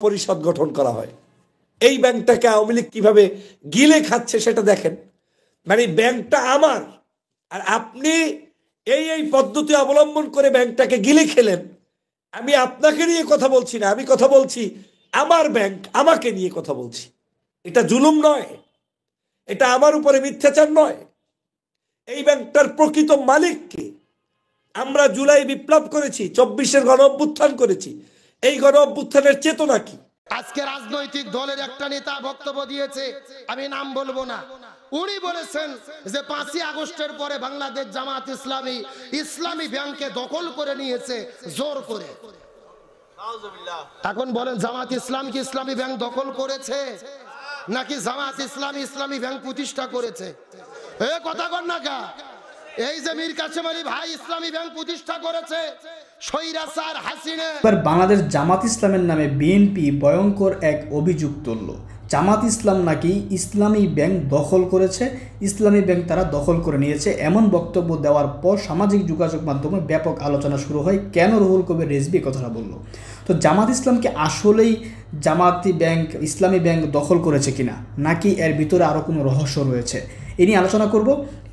পরিষদ গঠন করা হয়। এই ব্যাংকটাকে আওয়ামী লীগ কিভাবে গিলে খাচ্ছে সেটা দেখেন। মানে ব্যাংকটা আমার, আর আপনি এই পদ্ধতি অবলম্বন করে ব্যাংকটাকে গিলে খেলেন। আমি আপনাকে নিয়ে কথা বলছি না, আমি কথা বলছি আমার ব্যাংক, আমাকে নিয়ে কথা বলছি। এটা জুলুম নয়, এটা আমার উপরে মিথ্যাচার নয়। এই ব্যাংকটার প্রকৃত মালিক কে? আমরা জুলাই বিপ্লব করেছি, 24-এর গণ অভ্যুত্থান করেছি। এই গণ অভ্যুত্থানের চেতনা কি? আজকে রাজনৈতিক দলের একটা নেতা বক্তব্য দিয়েছে, আমি নাম বলবো না। উনি বলেছেন যে 5ই আগস্টের পরে বাংলাদেশ জামাত ইসলামী ব্যাংকে দখল করে নিয়েছে জোর করে। এখন বলেন, জামাত ইসলাম কি ইসলামী ব্যাংক দখল করেছে, নাকি জামাত ইসলামী ব্যাংক প্রতিষ্ঠা করেছে? এ কথা কর না কা? এই যে মীর কাসেম আলী ভাই ইসলামী ব্যাংক প্রতিষ্ঠা করেছে, স্বৈরাচার হাসিনা। এবার বাংলাদেশ জামাত ইসলামের নামে বিএনপি ভয়ঙ্কর এক অভিযোগ তুলল। জামাত ইসলাম নাকি ইসলামী ব্যাংক দখল করেছে, ইসলামী ব্যাংক তারা দখল করে নিয়েছে, এমন বক্তব্য দেওয়ার পর সামাজিক যোগাযোগ মাধ্যমে ব্যাপক আলোচনা শুরু হয়। কেন রুহুল কবির রিজভী কথাটা বলল? তো জামাত ইসলামকে আসলেই জামাতি ব্যাংক ইসলামী ব্যাংক দখল করেছে কিনা, নাকি এর ভিতরে আরও কোনো রহস্য রয়েছে, এ নিয়ে আলোচনা করব।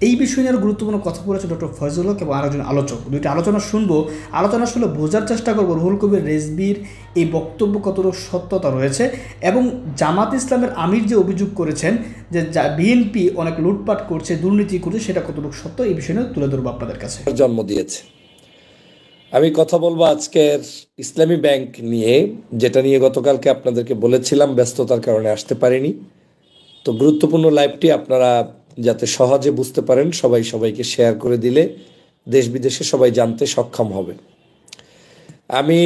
এই বিষয় নিয়ে গুরুত্বপূর্ণ কথা বলেছে ডক্টর ফয়জুল হক এবং আরেকজন আলোচক। দুইটা আলোচনা শুনবো। আলোচনা শুনে বোঝার চেষ্টা করবো রুহুল কবির রিজভীর এই বক্তব্য কতটুকু সত্যতা রয়েছে, এবং জামাত ইসলামের আমির যে অভিযোগ করেছেন যে বিএনপি অনেক লুটপাট করছে, দুর্নীতি করছে, সেটা কতটুকু সত্য, এই বিষয় নিয়ে তুলে ধরবো আপনাদের কাছে। জন্ম দিয়েছে। আমি কথা বলবো আজকের ইসলামী ব্যাংক নিয়ে, যেটা নিয়ে গতকালকে আপনাদেরকে বলেছিলাম, ব্যস্ততার কারণে আসতে পারিনি। তো গুরুত্বপূর্ণ লাইভটি আপনারা যাতে সহজে বুঝতে পারেন, সবাইকে শেয়ার করে দিলে দেশ বিদেশে সবাই জানতে সক্ষম হবে। আমি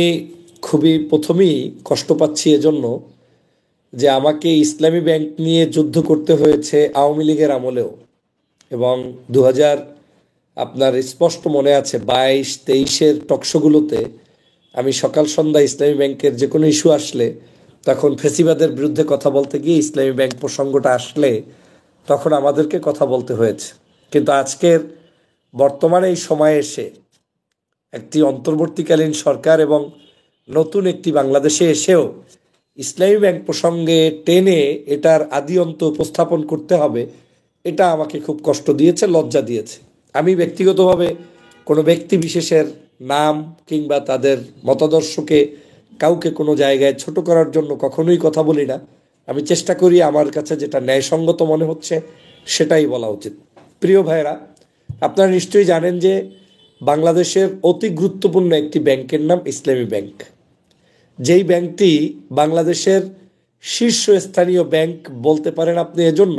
খুবই প্রথমেই কষ্ট পাচ্ছি এজন্য যে আমাকে ইসলামী ব্যাংক নিয়ে যুদ্ধ করতে হয়েছে আওয়ামী লীগের আমলেও, এবং 2000 আপনার স্পষ্ট মনে আছে 22-23-এর টকশোগুলোতে আমি সকাল সন্ধ্যা ইসলামী ব্যাংকের যে কোনো ইস্যু আসলে, তখন ফেসিবাদের বিরুদ্ধে কথা বলতে গিয়ে ইসলামী ব্যাংক প্রসঙ্গটা আসলে তখন আমাদেরকে কথা বলতে হয়েছে। কিন্তু আজকের বর্তমানে এই সময়ে এসে একটি অন্তর্বর্তীকালীন সরকার এবং নতুন একটি বাংলাদেশে এসেও ইসলামী ব্যাংক প্রসঙ্গে টেনে এটার আদি অন্ত উপস্থাপন করতে হবে, এটা আমাকে খুব কষ্ট দিয়েছে, লজ্জা দিয়েছে। আমি ব্যক্তিগতভাবে কোনো ব্যক্তি বিশেষের নাম কিংবা তাদের মতাদর্শকে কাউকে কোনো জায়গায় ছোট করার জন্য কখনোই কথা বলি না। আমি চেষ্টা করি আমার কাছে যেটা ন্যায়সঙ্গত মনে হচ্ছে সেটাই বলা উচিত। প্রিয় ভাইয়েরা, আপনারা নিশ্চয়ই জানেন যে বাংলাদেশের অতি গুরুত্বপূর্ণ একটি ব্যাংকের নাম ইসলামী ব্যাংক। যেই ব্যাংকটি বাংলাদেশের শীর্ষস্থানীয় ব্যাংক বলতে পারেন আপনি, এজন্য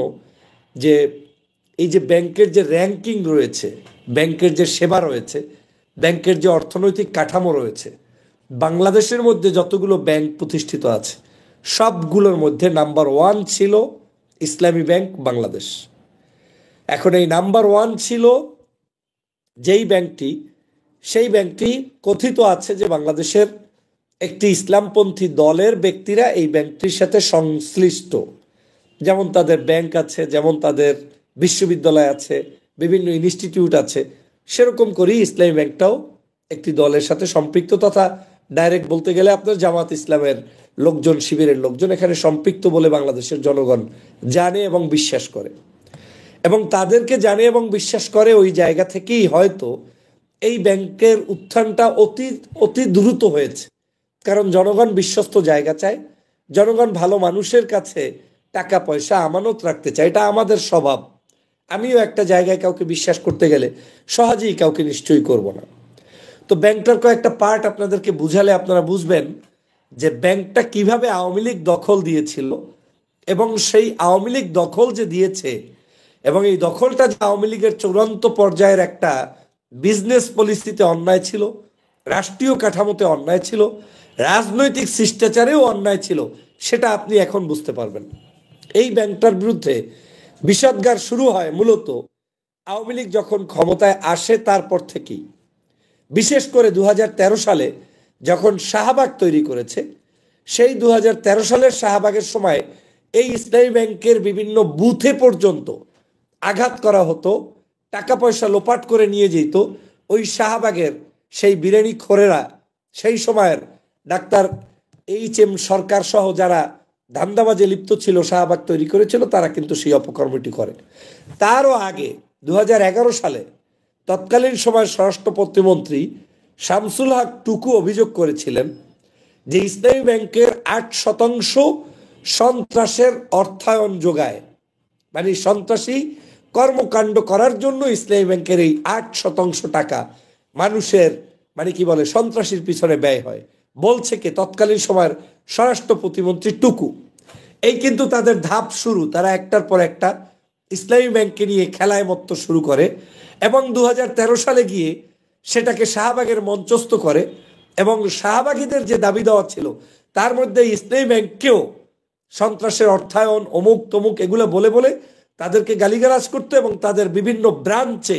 যে এই যে ব্যাংকের যে র্যাঙ্কিং রয়েছে, ব্যাংকের যে সেবা রয়েছে, ব্যাংকের যে অর্থনৈতিক কাঠামো রয়েছে, বাংলাদেশের মধ্যে যতগুলো ব্যাংক প্রতিষ্ঠিত আছে সবগুলোর মধ্যে নাম্বার 1 ছিল ইসলামী ব্যাংক বাংলাদেশ। এখন এই নাম্বার 1 ছিল যেই ব্যাংকটি, সেই ব্যাংকটি কথিত আছে যে বাংলাদেশের একটি ইসলামপন্থী দলের ব্যক্তিরা এই ব্যাংকটির সাথে সংশ্লিষ্ট। যেমন তাদের ব্যাংক আছে, যেমন তাদের বিশ্ববিদ্যালয় আছে, বিভিন্ন ইনস্টিটিউট আছে, সেরকম করেই ইসলামী ব্যাংকটাও একটি দলের সাথে সম্পৃক্ত, তথা ডাইরেক্ট বলতে গেলে আপনার জামাত ইসলামের লোকজন, শিবিরের লোকজন এখানে সম্পৃক্ত বলে বাংলাদেশের জনগণ জানে এবং বিশ্বাস করে। এবং তাদেরকে জানে এবং বিশ্বাস করে ওই জায়গা থেকেই হয়তো এই ব্যাংকের উত্থানটা অতি দ্রুত হয়েছে। কারণ জনগণ বিশ্বস্ত জায়গা চায়, জনগণ ভালো মানুষের কাছে টাকা পয়সা আমানত রাখতে চায়, এটা আমাদের স্বভাব। আমিও একটা জায়গায় কাউকে বিশ্বাস করতে গেলে সহজেই কাউকে নিশ্চয়ই করব না। তো ব্যাংকটার কয়েকটা পার্ট আপনাদেরকে বুঝালে আপনারা বুঝবেন যে ব্যাংকটা কিভাবে আওয়ামী লীগ দখল দিয়েছিল, এবং সেই আওয়ামী লীগ দখল যে দিয়েছে এবং এই দখলটা যে আওয়ামী লীগের চূড়ান্ত পর্যায়ের একটা বিজনেস পলিসিতে অন্যায় ছিল, রাষ্ট্রীয় কাঠামোতে অন্যায় ছিল, রাজনৈতিক শিষ্টাচারেও অন্যায় ছিল, সেটা আপনি এখন বুঝতে পারবেন। এই ব্যাংকটার বিরুদ্ধে বিষাদগার শুরু হয় মূলত আওয়ামী লীগ যখন ক্ষমতায় আসে তারপর থেকেই। বিশেষ করে 2013 সালে যখন শাহবাগ তৈরি করেছে, সেই 2013 সালের শাহবাগের সময় এই ইসলামী ব্যাংকের বিভিন্ন বুথে পর্যন্ত আঘাত করা হতো, টাকা পয়সা লোপাট করে নিয়ে যেত ওই শাহবাগের সেই বিরিয়ানি খোরেরা, সেই সময়ের ডাক্তার HM সরকার সহ যারা ধান্দাবাজে লিপ্ত ছিল, শাহবাগ তৈরি করেছিল, তারা কিন্তু সেই অপকর্মটি করে। তারও আগে 2011 সালে তৎকালীন সময়ের স্বরাষ্ট্র প্রতিমন্ত্রী শামসুল হক টুকু অভিযোগ করেছিলেন যে ইসলামী ব্যাংকের 8% সন্ত্রাসের অর্থায়ন যোগায়, মানে সন্ত্রাসী কর্মকাণ্ড করার জন্য ইসলামী ব্যাংকের এই 8% টাকা মানুষের মানে কি বলে সন্ত্রাসীর পিছনে ব্যয় হয়, বলছে কে? তৎকালীন সময়ের স্বরাষ্ট্র প্রতিমন্ত্রী টুকু। এই কিন্তু তাদের ধাপ শুরু, তারা একটার পর একটা ইসলামী ব্যাংককে নিয়ে খেলায় মত্ত শুরু করে এবং 2013 সালে গিয়ে সেটাকে শাহবাগের মঞ্চস্থ করে এবং শাহবাগীদের যে দাবি দেওয়া ছিল তার মধ্যে ইসলামী ব্যাংককেও সন্ত্রাসের অর্থায়ন অমুক তমুক এগুলো বলে বলে তাদেরকে গালিগালাজ করতো এবং তাদের বিভিন্ন ব্রাঞ্চে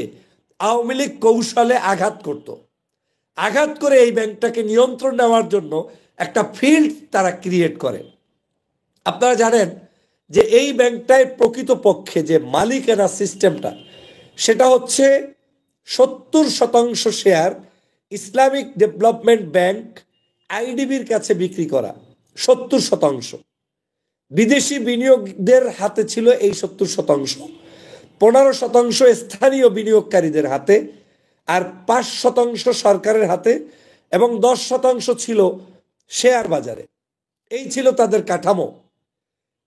আওয়ামী লীগ কৌশলে আঘাত করত। আঘাত করে এই ব্যাংকটাকে নিয়ন্ত্রণ নেওয়ার জন্য একটা ফিল্ড তারা ক্রিয়েট করে। আপনারা জানেন যে এই ব্যাংকটায় প্রকৃতপক্ষে যে মালিকানা সিস্টেমটা সেটা হচ্ছে 70% শেয়ার ইসলামিক ডেভেলপমেন্ট ব্যাংক IDBর কাছে বিক্রি করা, 70%। বিদেশি বিনিয়োগদের হাতে ছিল এই 70%, 15% স্থানীয় বিনিয়োগকারীদের হাতে, আর 5% সরকারের হাতে এবং 10% ছিল শেয়ার বাজারে। এই ছিল তাদের কাঠামো।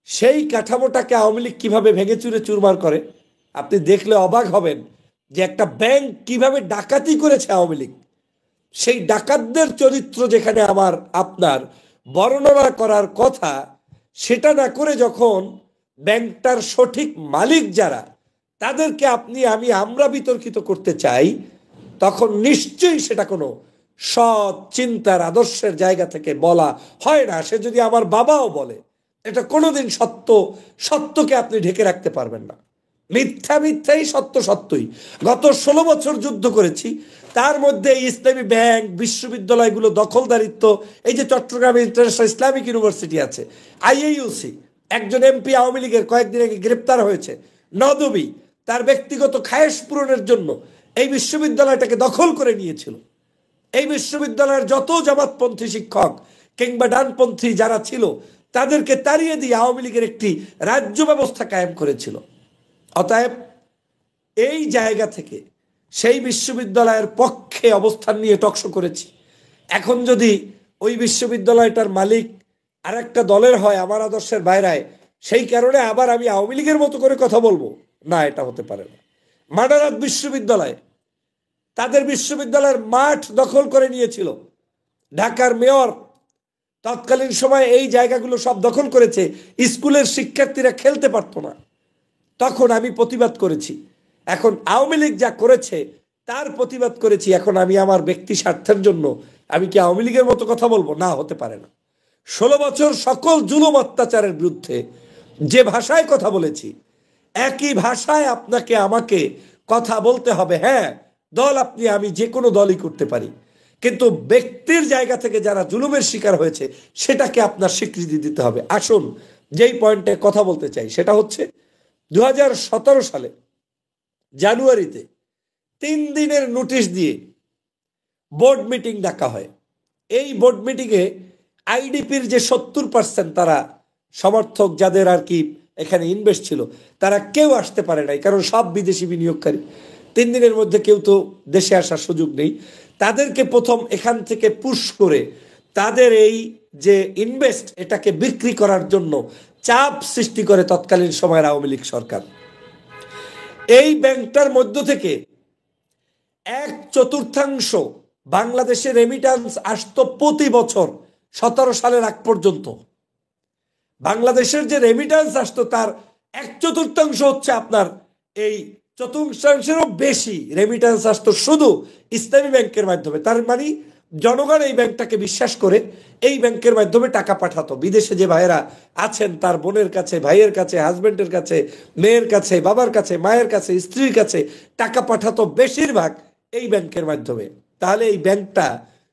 সেই কাঠামোটাকে আওয়ামী লীগ কিভাবে ভেঙে চুরে চুরমার করে আপনি দেখলে অবাক হবেন যে একটা ব্যাংক কিভাবে ডাকাতি করেছে আওয়ামী লীগ। সেই ডাকাতদের চরিত্র যেখানে আমার আপনার বর্ণনা করার কথা, সেটা না করে যখন ব্যাংকটার সঠিক মালিক যারা তাদেরকে আপনি আমরা বিতর্কিত করতে চাই, তখন নিশ্চয়ই সেটা কোনো সৎ চিন্তার আদর্শের জায়গা থেকে বলা হয় না। সে যদি আমার বাবাও বলে, এটা কোনোদিন সত্যকে আপনি ঢেকে রাখতে পারবেন না। মিথ্যা মিথ্যাই, সত্য সত্যই। গত 16 বছর যুদ্ধ করেছি, তার মধ্যে ইসলামী ব্যাংক, বিশ্ববিদ্যালয়গুলো দখলদারিত্ব, এই যে চট্টগ্রাম ইন্টারন্যাশনাল ইসলামিক ইউনিভার্সিটি আছে, IAUC, একজন MP আওয়ামী লীগের কয়েকদিন আগে গ্রেপ্তার হয়েছে, নদবী তার ব্যক্তিগত খায়েশ পূরণের জন্য এই বিশ্ববিদ্যালয়টাকে দখল করে নিয়েছিল। এই বিশ্ববিদ্যালয়ের যত জামাতপন্থী শিক্ষক কিংবা ডানপন্থী যারা ছিল তাদেরকে তাড়িয়ে দিয়ে আওয়ামী লীগের একটি রাজ্য ব্যবস্থা কায়েম করেছিল। অতএব এই জায়গা থেকে সেই বিশ্ববিদ্যালয়ের পক্ষে অবস্থান নিয়ে টকশো করেছি। এখন যদি ওই বিশ্ববিদ্যালয়টার মালিক আর একটা দলের হয়, আমার আদর্শের বাইরায়, সেই কারণে আবার আমি আওয়ামী লীগের মতো করে কথা বলবো না, এটা হতে পারে না। মাদারাত বিশ্ববিদ্যালয় তাদের বিশ্ববিদ্যালয়ের মাঠ দখল করে নিয়েছিল। ঢাকার মেয়র তৎকালীন সময়ে এই জায়গাগুলো সব দখল করেছে, স্কুলের শিক্ষার্থীরা খেলতে পারতো না। তখন আমি প্রতিবাদ করেছি। এখন আওয়ামী লীগ যা করেছে তার প্রতিবাদ করেছি। এখন আমি আমার ব্যক্তি স্বার্থের জন্য আমি কি আওয়ামী লীগের মতো কথা বলবো? না, হতে পারে না। 16 বছর সকল জুলুম অত্যাচারের বিরুদ্ধে যে ভাষায় কথা বলেছি, একই ভাষায় আপনাকে আমাকে কথা বলতে হবে। হ্যাঁ, দল আমি যে কোনো দলই করতে পারি, কিন্তু ব্যক্তির জায়গা থেকে যারা জুলুমের শিকার হয়েছে সেটাকে আপনার স্বীকৃতি দিতে হবে। আসুন যেই পয়েন্টে কথা বলতে চাই সেটা হচ্ছে 2017 সালে জানুয়ারিতে 3 দিনের নোটিশ দিয়ে বোর্ড মিটিং ডাকা হয়। এই বোর্ড মিটিংয়ে IDPর যে 70% তারা সমর্থক যাদের আর কি এখানে ইনভেস্ট ছিল, তারা কেউ আসতে পারে নাই, কারণ সব বিদেশি বিনিয়োগকারী। 3 দিনের মধ্যে কেউ তো দেশে আসার সুযোগ নেই। তাদেরকে প্রথম এখান থেকে পুশ করে তাদের এই যে ইনভেস্ট এটাকে বিক্রি করার জন্য চাপ সৃষ্টি করে তৎকালীন সময়ের আওয়ামী লীগ সরকার। এই ব্যাংকটার মধ্য থেকে 1/4 বাংলাদেশে রেমিটান্স আসতো প্রতি বছর। 17 সালের আগ পর্যন্ত বাংলাদেশের যে রেমিটান্স আসতো তার 1/4 হচ্ছে আপনার এই 1/4-এরও বেশি রেমিটান্স আসতো শুধু ইসলামী ব্যাংকের মাধ্যমে। তার মানে জনগণ এই ব্যাংকটাকে বিশ্বাস করে এই ব্যাংকের মাধ্যমে টাকা পাঠাতো। বিদেশে যে ভাইয়েরা আছেন তার বোনের কাছে, ভাইয়ের কাছে, হাজবেন্ডের কাছে, মেয়ের কাছে, বাবার কাছে, মায়ের কাছে, স্ত্রীর কাছে টাকা পাঠাতো বেশিরভাগ এই ব্যাংকের মাধ্যমে। তাহলে এই ব্যাংকটা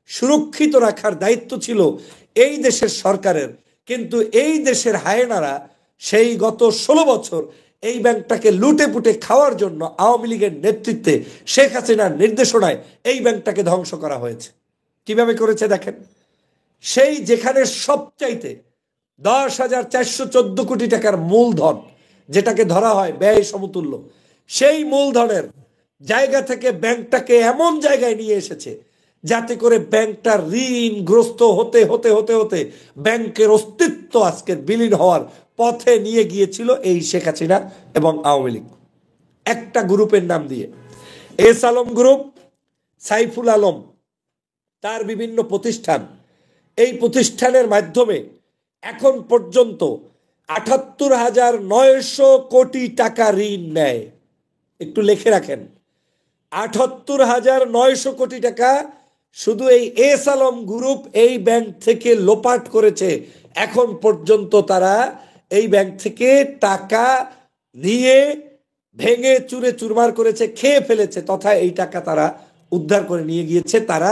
সুরক্ষিত রাখার দায়িত্ব ছিল এই দেশের সরকারের। কিন্তু এই দেশের হায়েনারা সেই গত 16 বছর এই ব্যাংকটাকে লুটে পুটে খাওয়ার জন্য আওয়ামী লীগের নেতৃত্বে শেখ হাসিনার নির্দেশনায় এই ব্যাংকটাকে ধ্বংস করা হয়েছে। কিভাবে করেছে দেখেন। সেই যেখানে সবচাইতে 10,414 কোটি টাকার মূলধন যেটাকে ধরা হয় ব্যয় সমতুল্য, সেই মূলধনের জায়গা থেকে ব্যাংকটাকে এমন জায়গায় নিয়ে এসেছে যাতে করে ব্যাংকটা ঋণগ্রস্ত হতে হতে হতে হতে ব্যাংকের অস্তিত্ব আজকের বিলীন হওয়ার পথে নিয়ে গিয়েছিল এই শেখ হাসিনা এবং আওয়ামী লীগ একটা গ্রুপের নাম দিয়ে। এস আলম গ্রুপ, সাইফুল আলম, তার বিভিন্ন প্রতিষ্ঠান, এই প্রতিষ্ঠানের মাধ্যমে এখন পর্যন্ত 78,900 কোটি টাকা ঋণ নেয়। একটু লিখে রাখেন, 78,900 কোটি টাকা শুধু এই এস আলম গ্রুপ এই ব্যাংক থেকে লোপাট করেছে। এখন পর্যন্ত তারা এই ব্যাংক থেকে টাকা নিয়ে ভেঙে চুরে চুরমার করেছে, খেয়ে ফেলেছে, তথা এই টাকা তারা উদ্ধার করে নিয়ে গিয়েছে। তারা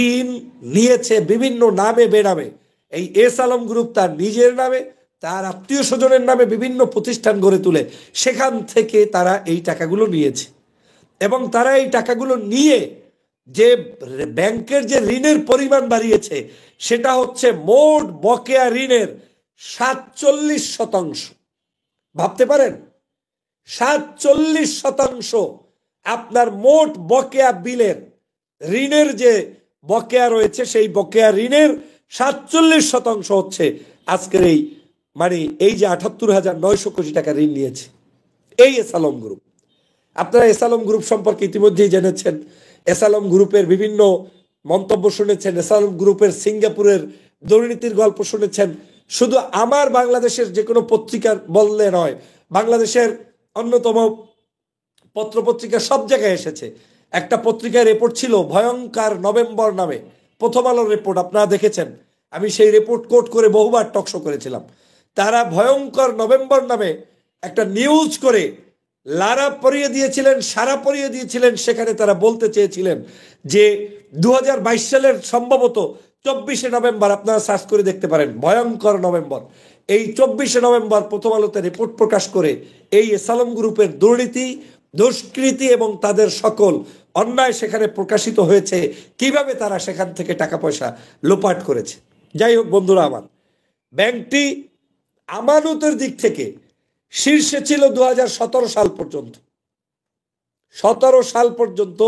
ঋণ নিয়েছে বিভিন্ন নামে বেনামে। এই এস আলম গ্রুপ তার নিজের নামে, তার আত্মীয় স্বজনের নামে বিভিন্ন প্রতিষ্ঠান গড়ে তুলে সেখান থেকে তারা এই টাকাগুলো নিয়েছে। এবং তারা এই টাকাগুলো নিয়ে যে ব্যাংকের যে ঋণের পরিমাণ বাড়িয়েছে সেটা হচ্ছে মোট বকেয়া ঋণের 47%। ভাবতে পারেন, 47% আপনার মোট বকেয়া বিলের ঋণের যে বকেয়া রয়েছে সেই বকেয়া ঋণের 47% হচ্ছে আজকের এই এই যে 78,900 কোটি টাকা ঋণ নিয়েছে এই এস আলম গ্রুপ। আপনারা এস আলম গ্রুপ সম্পর্কে ইতিমধ্যেই জেনেছেন, এস আলম গ্রুপের বিভিন্ন মন্তব্য শুনেছেন, এস আলম গ্রুপের সিঙ্গাপুরের দুর্নীতির গল্প শুনেছেন। শুধু আমার বাংলাদেশের যে কোনো পত্রিকার বললে নয়, বাংলাদেশের অন্যতম পত্রপত্রিকা সব জায়গায় এসেছে। একটা পত্রিকায় রিপোর্ট ছিল ভয়ঙ্কর নভেম্বর নামে, প্রথম আলোর রিপোর্ট, আপনারা দেখেছেন, আমি সেই রিপোর্ট কোট করে বহুবার টকশো করেছিলাম। তারা ভয়ঙ্কর নভেম্বর নামে একটা নিউজ করে লারা পরিয়ে দিয়েছিলেন, সারা পরিয়ে দিয়েছিলেন। সেখানে তারা বলতে চেয়েছিলেন যে 2022 সালের সম্ভবত 24শে নভেম্বর, আপনারা সার্চ করে দেখতে পারেন ভয়ঙ্কর নভেম্বর, এই 24শে নভেম্বর প্রথম আলোতে রিপোর্ট প্রকাশ করে এই এস আলম গ্রুপের দুর্নীতি, দুষ্কৃতি এবং তাদের সকল অন্যায় সেখানে প্রকাশিত হয়েছে, কিভাবে তারা সেখান থেকে টাকা পয়সা লোপাট করেছে। যাই হোক বন্ধুরা আমার, ব্যাংকটি আমানতের দিক থেকে শীর্ষে ছিল 2017 সাল পর্যন্ত। 17 সাল পর্যন্ত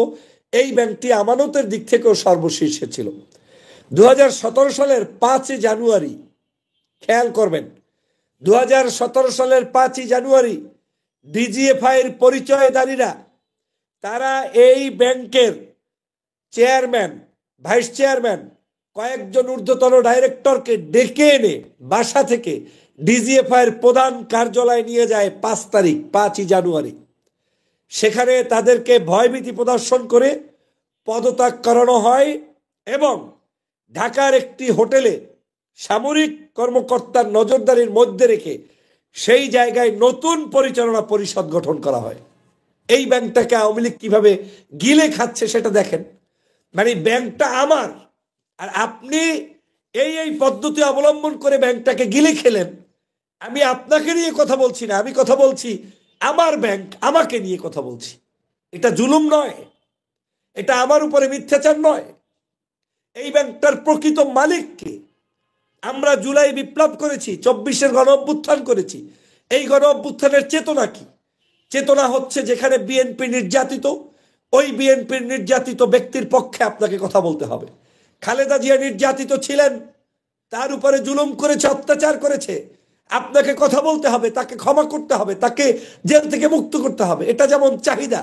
এই ব্যাংকটি আমানতের দিক থেকেও সর্বশীর্ষে ছিল। 2017 সালের 5 জানুয়ারি, খেয়াল করবেন, 2017 সালের 5 জানুয়ারি ডিজিএফআই এর পরিচয়ধারীরা তারা এই ব্যাংকের চেয়ারম্যান, ভাইস চেয়ারম্যান, কয়েকজন ঊর্ধ্বতন ডাইরেক্টরকে ডেকে এনে বাসা থেকে ডিজিএফআই এর প্রধান কার্যালয়ে নিয়ে যায় 5 জানুয়ারি। সেখানে তাদেরকে ভয়ভীতি প্রদর্শন করে পদত্যাগ করানো হয় এবং ঢাকার একটি হোটেলে সামরিক কর্মকর্তার নজরদারির মধ্যে রেখে সেই জায়গায় নতুন পরিচালনা পরিষদ গঠন করা হয়। এই ব্যাংকটাকে আওয়ামী লীগ কিভাবে গিলে খাচ্ছে সেটা দেখেন। ব্যাংকটা আমার, আর আপনি এই পদ্ধতি অবলম্বন করে ব্যাংকটাকে গিলে খেলেন। আমি আপনাকে নিয়ে কথা বলছি না, আমি কথা বলছি আমার ব্যাংক, আমাকে নিয়ে কথা বলছি। এটা জুলুম নয়, এটা আমার উপরে মিথ্যাচার নয়। এই ব্যাংকটার প্রকৃত মালিক কে? আমরা জুলাই বিপ্লব করেছি, 24-এর গণ অভ্যুত্থান করেছি। এই গণ অভ্যুত্থানের চেতনা কি? চেতনা হচ্ছে যেখানে বিএনপি নির্যাতিত, ওই বিএনপির নির্যাতিত ব্যক্তির পক্ষে আপনাকে কথা বলতে হবে। খালেদা জিয়া নির্যাতিত ছিলেন, তার উপরে জুলুম করেছে, অত্যাচার করেছে, আপনাকে কথা বলতে হবে, তাকে ক্ষমা করতে হবে, তাকে জেল থেকে মুক্ত করতে হবে। এটা যেমন চাহিদা,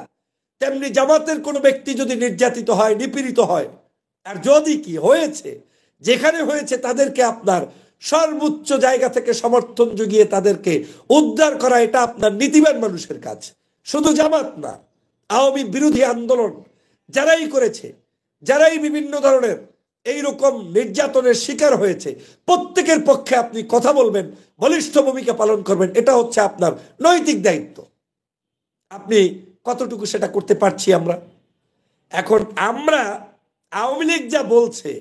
তেমনি জামাতের কোনো ব্যক্তি যদি নির্যাতিত হয়, নিপীড়িত হয়, আর যদি কি হয়েছে, যেখানে হয়েছে তাদেরকে আপনার সর্বোচ্চ জায়গা থেকে সমর্থন জুগিয়ে তাদেরকে উদ্ধার করা, এটা আপনার নীতিবান মানুষের কাজ। শুধু জামাত না, আওয়ামী বিরোধী আন্দোলন যারাই করেছে, যারাই বিভিন্ন ধরনের এইরকম নির্যাতনের শিকার হয়েছে, প্রত্যেকের পক্ষে আপনি কথা বলবেন, বলিষ্ঠ ভূমিকা পালন করবেন। এটা হচ্ছে আপনার নৈতিক দায়িত্ব। আপনি কতটুকু সেটা করতে পারছি আমরা? এখন আমরা আওয়ামী লীগ যা বলছে,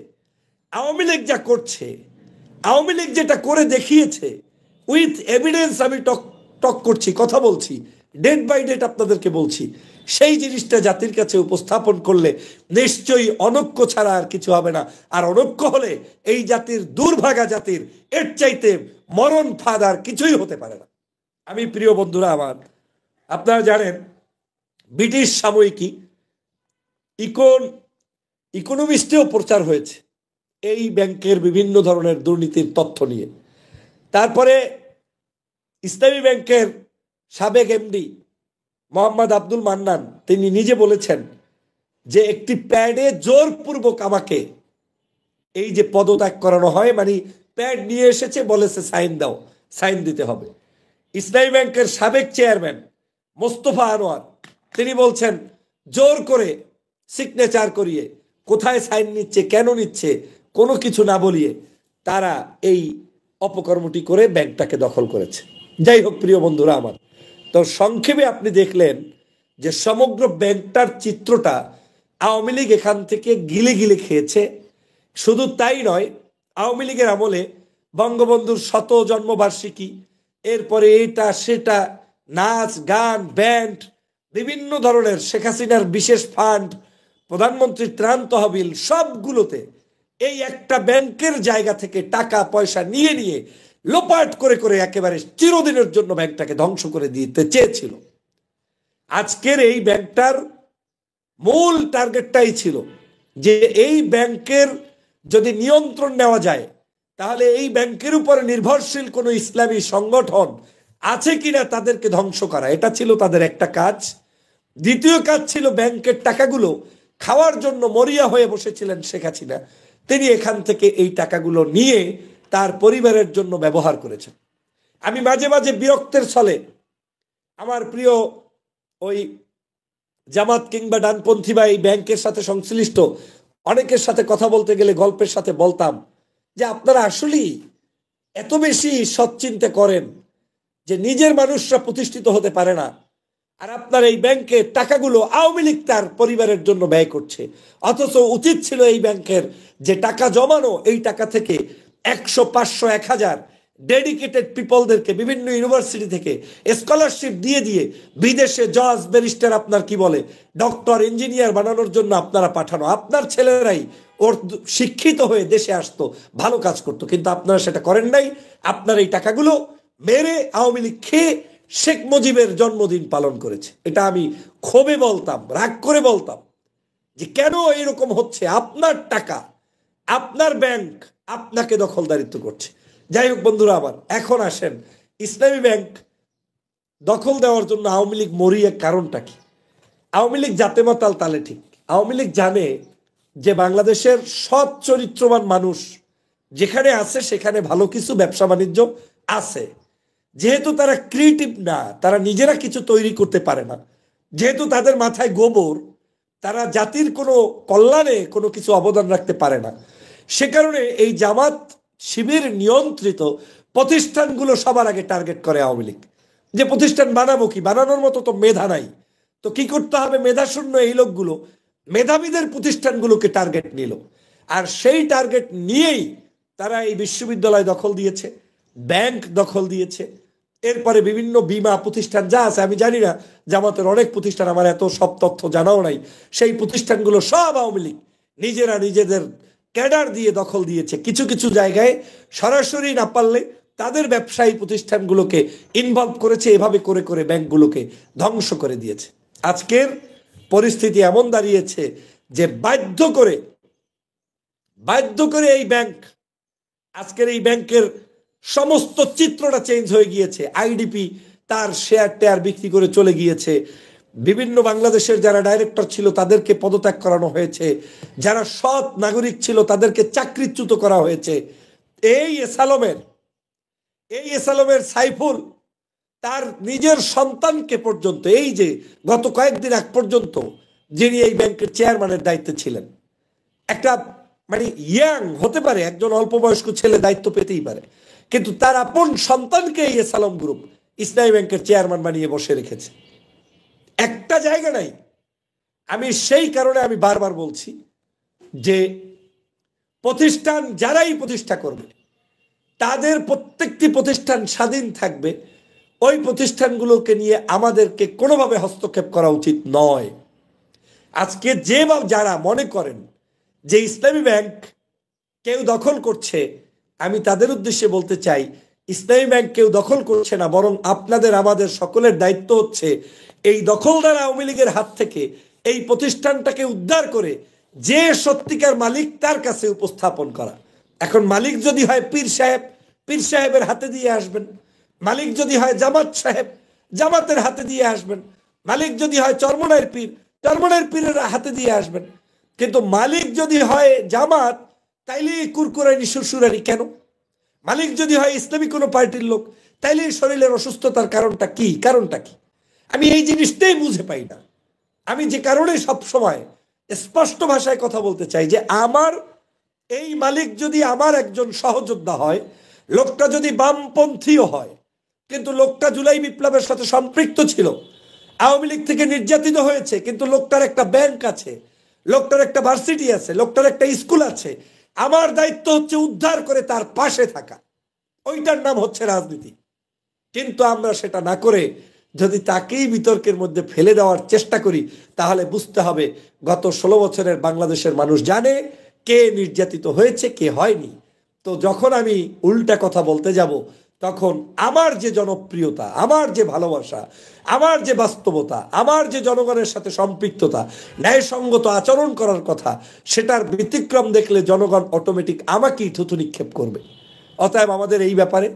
আওয়ামী লীগ যা করছে, আওয়ামী লীগ যেটা করে দেখিয়েছে, উইথ এভিডেন্স আমি টক করছি, কথা বলছি, ডেট বাই ডেট আপনাদেরকে বলছি। সেই জিনিসটা জাতির কাছে উপস্থাপন করলে নিশ্চয়ই অনৈক্য ছাড়া আর কিছু হবে না। আর অনৈক্য হলে এই জাতির, দুর্ভাগা জাতির, এর চাইতে মরণ ফাঁদ আর কিছুই হতে পারে না। আমি প্রিয় বন্ধুরা আমার, আপনারা জানেন ব্রিটিশ সাময়িকী ইকোনমিস্টেও প্রচার হয়েছে এই ব্যাংকের বিভিন্ন ধরনের দুর্নীতির তথ্য নিয়ে। তারপরে ইসলামী ব্যাংকের সাবেক এমডি মোহাম্মদ আব্দুল মান্নান তিনি নিজে বলেছেন যে একটি প্যাডে জোরপূর্বক আমাকে এই যে পদত্যাগ করানো হয়, মানে প্যাড নিয়ে এসেছে, বলেছে সাইন দাও, সাইন দিতে হবে। ইসলামী ব্যাংকের সাবেক চেয়ারম্যান মোস্তফা আনোয়ার তিনি বলছেন জোর করে সিগনেচার করিয়ে, কোথায় সাইন নিচ্ছে, কেন নিচ্ছে, কোনো কিছু না বলিয়ে তারা এই অপকর্মটি করে ব্যাংকটাকে দখল করেছে। যাই হোক প্রিয় বন্ধুরা আমার, তো সংক্ষেপে আপনি দেখলেন যে সমগ্র ব্যাংকটার চিত্রটা আওয়ামী লীগ এখান থেকে গিলে গিলে খেয়েছে। শুধু তাই নয়, আওয়ামী লীগের আমলে বঙ্গবন্ধুর 100 জন্মবার্ষিকী, এরপরে এটা সেটা, নাচ গান, ব্যান্ড, বিভিন্ন ধরনের শেখ হাসিনার বিশেষ ফান্ড, প্রধানমন্ত্রীর ত্রাণ তহবিল, সবগুলোতে এই একটা ব্যাংকের জায়গা থেকে টাকা পয়সা নিয়ে নিয়ে লোপাট করে করে একেবারে চিরদিনের জন্য ব্যাংকটাকে ধ্বংস করে দিতে চেয়েছিল। আজকের এই ব্যাংকটার মূল টার্গেটটাই ছিল যে এই ব্যাংকের যদি নিয়ন্ত্রণ নেওয়া যায় তাহলে এই ব্যাংকের উপরে নির্ভরশীল কোনো ইসলামী সংগঠন আছে কিনা তাদেরকে ধ্বংস করা, এটা ছিল তাদের একটা কাজ। দ্বিতীয় কাজ ছিল ব্যাংকের টাকাগুলো খাওয়ার জন্য মরিয়া হয়ে বসেছিলেন শেখ হাসিনা, তিনি এখান থেকে এই টাকাগুলো নিয়ে তার পরিবারের জন্য ব্যবহার করেছেন। আমি মাঝে মাঝে বিরক্তের ছলে আমার প্রিয় ওই জামাত কিংবা ডানপন্থী বা এই ব্যাংকের সাথে সংশ্লিষ্ট অনেকের সাথে কথা বলতে গেলে গল্পের সাথে বলতাম যে আপনারা আসলেই এত বেশি সৎচিন্তা করেন যে নিজের মানুষরা প্রতিষ্ঠিত হতে পারে না, আর আপনার এই ব্যাংকের টাকাগুলো আওয়ামী লীগ তার পরিবারের জন্য ব্যয় করছে। অথচ উচিত ছিল এই ব্যাংকের যে টাকা জমানো, এই টাকা থেকে 100, 500, 1000 ডেডিকেটেড পিপলদেরকে বিভিন্ন ইউনিভার্সিটি থেকে স্কলারশিপ দিয়ে দিয়ে বিদেশে জজ, ব্যারিস্টার, আপনার কি বলে, ডক্টর, ইঞ্জিনিয়ার বানানোর জন্য আপনারা পাঠানো। আপনার ছেলেরাই ওর শিক্ষিত হয়ে দেশে আসতো, ভালো কাজ করতো, কিন্তু আপনারা সেটা করেন নাই। আপনার এই টাকাগুলো মেরে আওয়ামী লীগ খেয়ে শেখ মুজিবের জন্মদিন পালন করেছে। এটা আমি ক্ষোভে বলতাম, রাগ করে বলতাম যে কেন এরকম হচ্ছে, আপনার টাকা, আপনার ব্যাংক আপনাকে দখলদারিত্ব করছে। যাই হোক বন্ধুরা আবার, এখন আসেন ইসলামী ব্যাংক দখল দেওয়ার জন্য আওয়ামী লীগ মরিয়া কারণটা কি? আওয়ামী লীগ জাতে মাতাল তালে ঠিক। আওয়ামী লীগ জানে যে বাংলাদেশের সৎ চরিত্রবান মানুষ যেখানে আছে সেখানে ভালো কিছু ব্যবসা বাণিজ্য আছে। যেহেতু তারা ক্রিয়েটিভ না, তারা নিজেরা কিছু তৈরি করতে পারে না, যেহেতু তাদের মাথায় গোবর, তারা জাতির কোনো কল্যাণে কোনো কিছু অবদান রাখতে পারে না, সে কারণে এই জামাত শিবির নিয়ন্ত্রিত প্রতিষ্ঠানগুলো সবার আগে টার্গেট করে আওয়ামী লীগ। যে প্রতিষ্ঠান বানাবো কি, বানানোর মতো তো মেধা নাই, তো কি করতে হবে, মেধাশূন্য এই লোকগুলো মেধাবীদের প্রতিষ্ঠানগুলোকে টার্গেট নিল। আর সেই টার্গেট নিয়েই তারা এই বিশ্ববিদ্যালয় দখল দিয়েছে, ব্যাংক দখল দিয়েছে, এরপরে বিভিন্ন বীমা প্রতিষ্ঠান যা আছে, আমি জানি না, জামাতের অনেক প্রতিষ্ঠান, আমার এত সব তথ্য জানাও নাই, সেই প্রতিষ্ঠানগুলো সব আওয়ামী লীগ নিজেরা নিজেদের ক্যাডার দিয়ে দখল দিয়েছে। কিছু কিছু জায়গায় সরাসরি না পারলে তাদের ব্যবসায়ী প্রতিষ্ঠানগুলোকে ইনভলভ করেছে, এভাবে করে করে ব্যাংকগুলোকে ধ্বংস করে দিয়েছে। আজকের পরিস্থিতি এমন দাঁড়িয়েছে যে বাধ্য করে এই ব্যাংক, আজকের এই ব্যাংকের সমস্ত চিত্রটা চেঞ্জ হয়ে গিয়েছে। আইডিপি তার শেয়ার টেয়ার বিক্রি করে চলে গিয়েছে, বিভিন্ন বাংলাদেশের যারা ডাইরেক্টর ছিল তাদেরকে পদত্যাগ করানো হয়েছে, যারা সৎ নাগরিক ছিল তাদেরকে চাকরিচ্যুত করা হয়েছে। এই এসালমের সাইফুল তার নিজের সন্তানকে পর্যন্ত, এই যে গত কয়েকদিন আগ পর্যন্ত যিনি এই ব্যাংকের চেয়ারম্যানের দায়িত্বে ছিলেন, একটা মানে ইয়াং হতে পারে, একজন অল্প বয়স্ক ছেলে দায়িত্ব পেতেই পারে, কিন্তু তার আপন সন্তানকে এই এসালম গ্রুপ ইসলামী ব্যাংকের চেয়ারম্যান বানিয়ে বসে রেখেছে। একটা জায়গা নাই। আমি সেই কারণে আমি বারবার বলছি যে প্রতিষ্ঠান যারাই প্রতিষ্ঠা করবে তাদের প্রত্যেকটি প্রতিষ্ঠান স্বাধীন থাকবে, ওই প্রতিষ্ঠানগুলোকে নিয়ে আমাদেরকে কোনোভাবে হস্তক্ষেপ করা উচিত নয়। আজকে যে বা যারা মনে করেন যে ইসলামী ব্যাংক কেউ দখল করছে, আমি তাদের উদ্দেশ্যে বলতে চাই, ইসলামী ব্যাংক কেউ দখল করছে না, বরং আপনাদের আমাদের সকলের দায়িত্ব হচ্ছে এই দখলদার আওয়ামী লীগের হাত থেকে এই প্রতিষ্ঠানটাকে উদ্ধার করে যে সত্যিকার মালিক তার কাছে উপস্থাপন করা। এখন মালিক যদি হয় পীর সাহেব, পীর সাহেবের হাতে দিয়ে আসবেন। মালিক যদি হয় জামাত সাহেব, জামাতের হাতে দিয়ে আসবেন। মালিক যদি হয় চরমনায়ের পীর, চরমনায়ের পীরের হাতে দিয়ে আসবেন। কিন্তু মালিক যদি হয় জামাত, তাইলে কুরকুরানি শ্বশুরানি কেন? মালিক যদি হয় ইসলামী কোনো পার্টির লোক, তাইলে শরীরের অসুস্থতার কারণটা কি? কারণটা কি? আমি এই জিনিসটাই বুঝে পাই না। আমি যে কারণে সব সময় স্পষ্ট ভাষায় কথা বলতে চাই যে আমার এই মালিক যদি আমার একজন সহযোদ্ধা হয়, লোকটা যদি বামপন্থীও হয়, কিন্তু লোকটা জুলাই বিপ্লবের সাথে সম্পৃক্ত ছিল, আওয়ামী লীগ থেকে নির্যাতিত হয়েছে, কিন্তু লোকটার একটা ব্যাংক আছে, লোকটার একটা ভার্সিটি আছে, লোকটার একটা স্কুল আছে, আমার দায়িত্ব হচ্ছে উদ্ধার করে তার পাশে থাকা। ওইটার নাম হচ্ছে রাজনীতি। কিন্তু আমরা সেটা না করে যদি তাকেই বিতর্কের মধ্যে ফেলে দেওয়ার চেষ্টা করি, তাহলে বুঝতে হবে গত 16 বছরের বাংলাদেশের মানুষ জানে কে নির্যাতিত হয়েছে, কে হয়নি। তো যখন আমি উল্টা কথা বলতে যাব, তখন আমার যে জনপ্রিয়তা, আমার যে ভালোবাসা, আমার যে বাস্তবতা, আমার যে জনগণের সাথে সম্পৃক্ততা, ন্যায়সঙ্গত আচরণ করার কথা, সেটার ব্যতিক্রম দেখলে জনগণ অটোমেটিক আমাকেই থুতু নিক্ষেপ করবে। অতএব আমাদের এই ব্যাপারে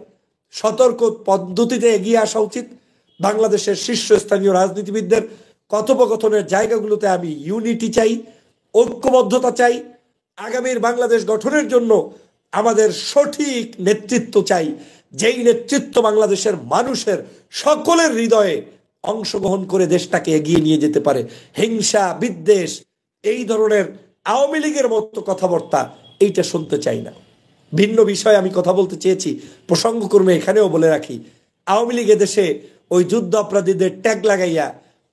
সতর্ক পদ্ধতিতে এগিয়ে আসা উচিত। বাংলাদেশের শীর্ষস্থানীয় রাজনীতিবিদদের কথোপকথনের জায়গাগুলোতে আমি ইউনিটি চাই, ঐক্যবদ্ধতা চাই। আগামীর বাংলাদেশ গঠনের জন্য আমাদের সঠিক নেতৃত্ব চাই, যেই নেতৃত্ব বাংলাদেশের মানুষের সকলের হৃদয়ে অংশগ্রহণ করে দেশটাকে এগিয়ে নিয়ে যেতে পারে। হিংসা, বিদ্বেষ, এই ধরনের আওয়ামী লীগের মতো কথাবার্তা এইটা শুনতে চাই না। ভিন্ন বিষয়ে আমি কথা বলতে চেয়েছি, প্রসঙ্গক্রমে এখানেও বলে রাখি, আওয়ামী লীগ দেশে ওই যুদ্ধ অপরাধীদের ট্যাগ লাগাইয়া,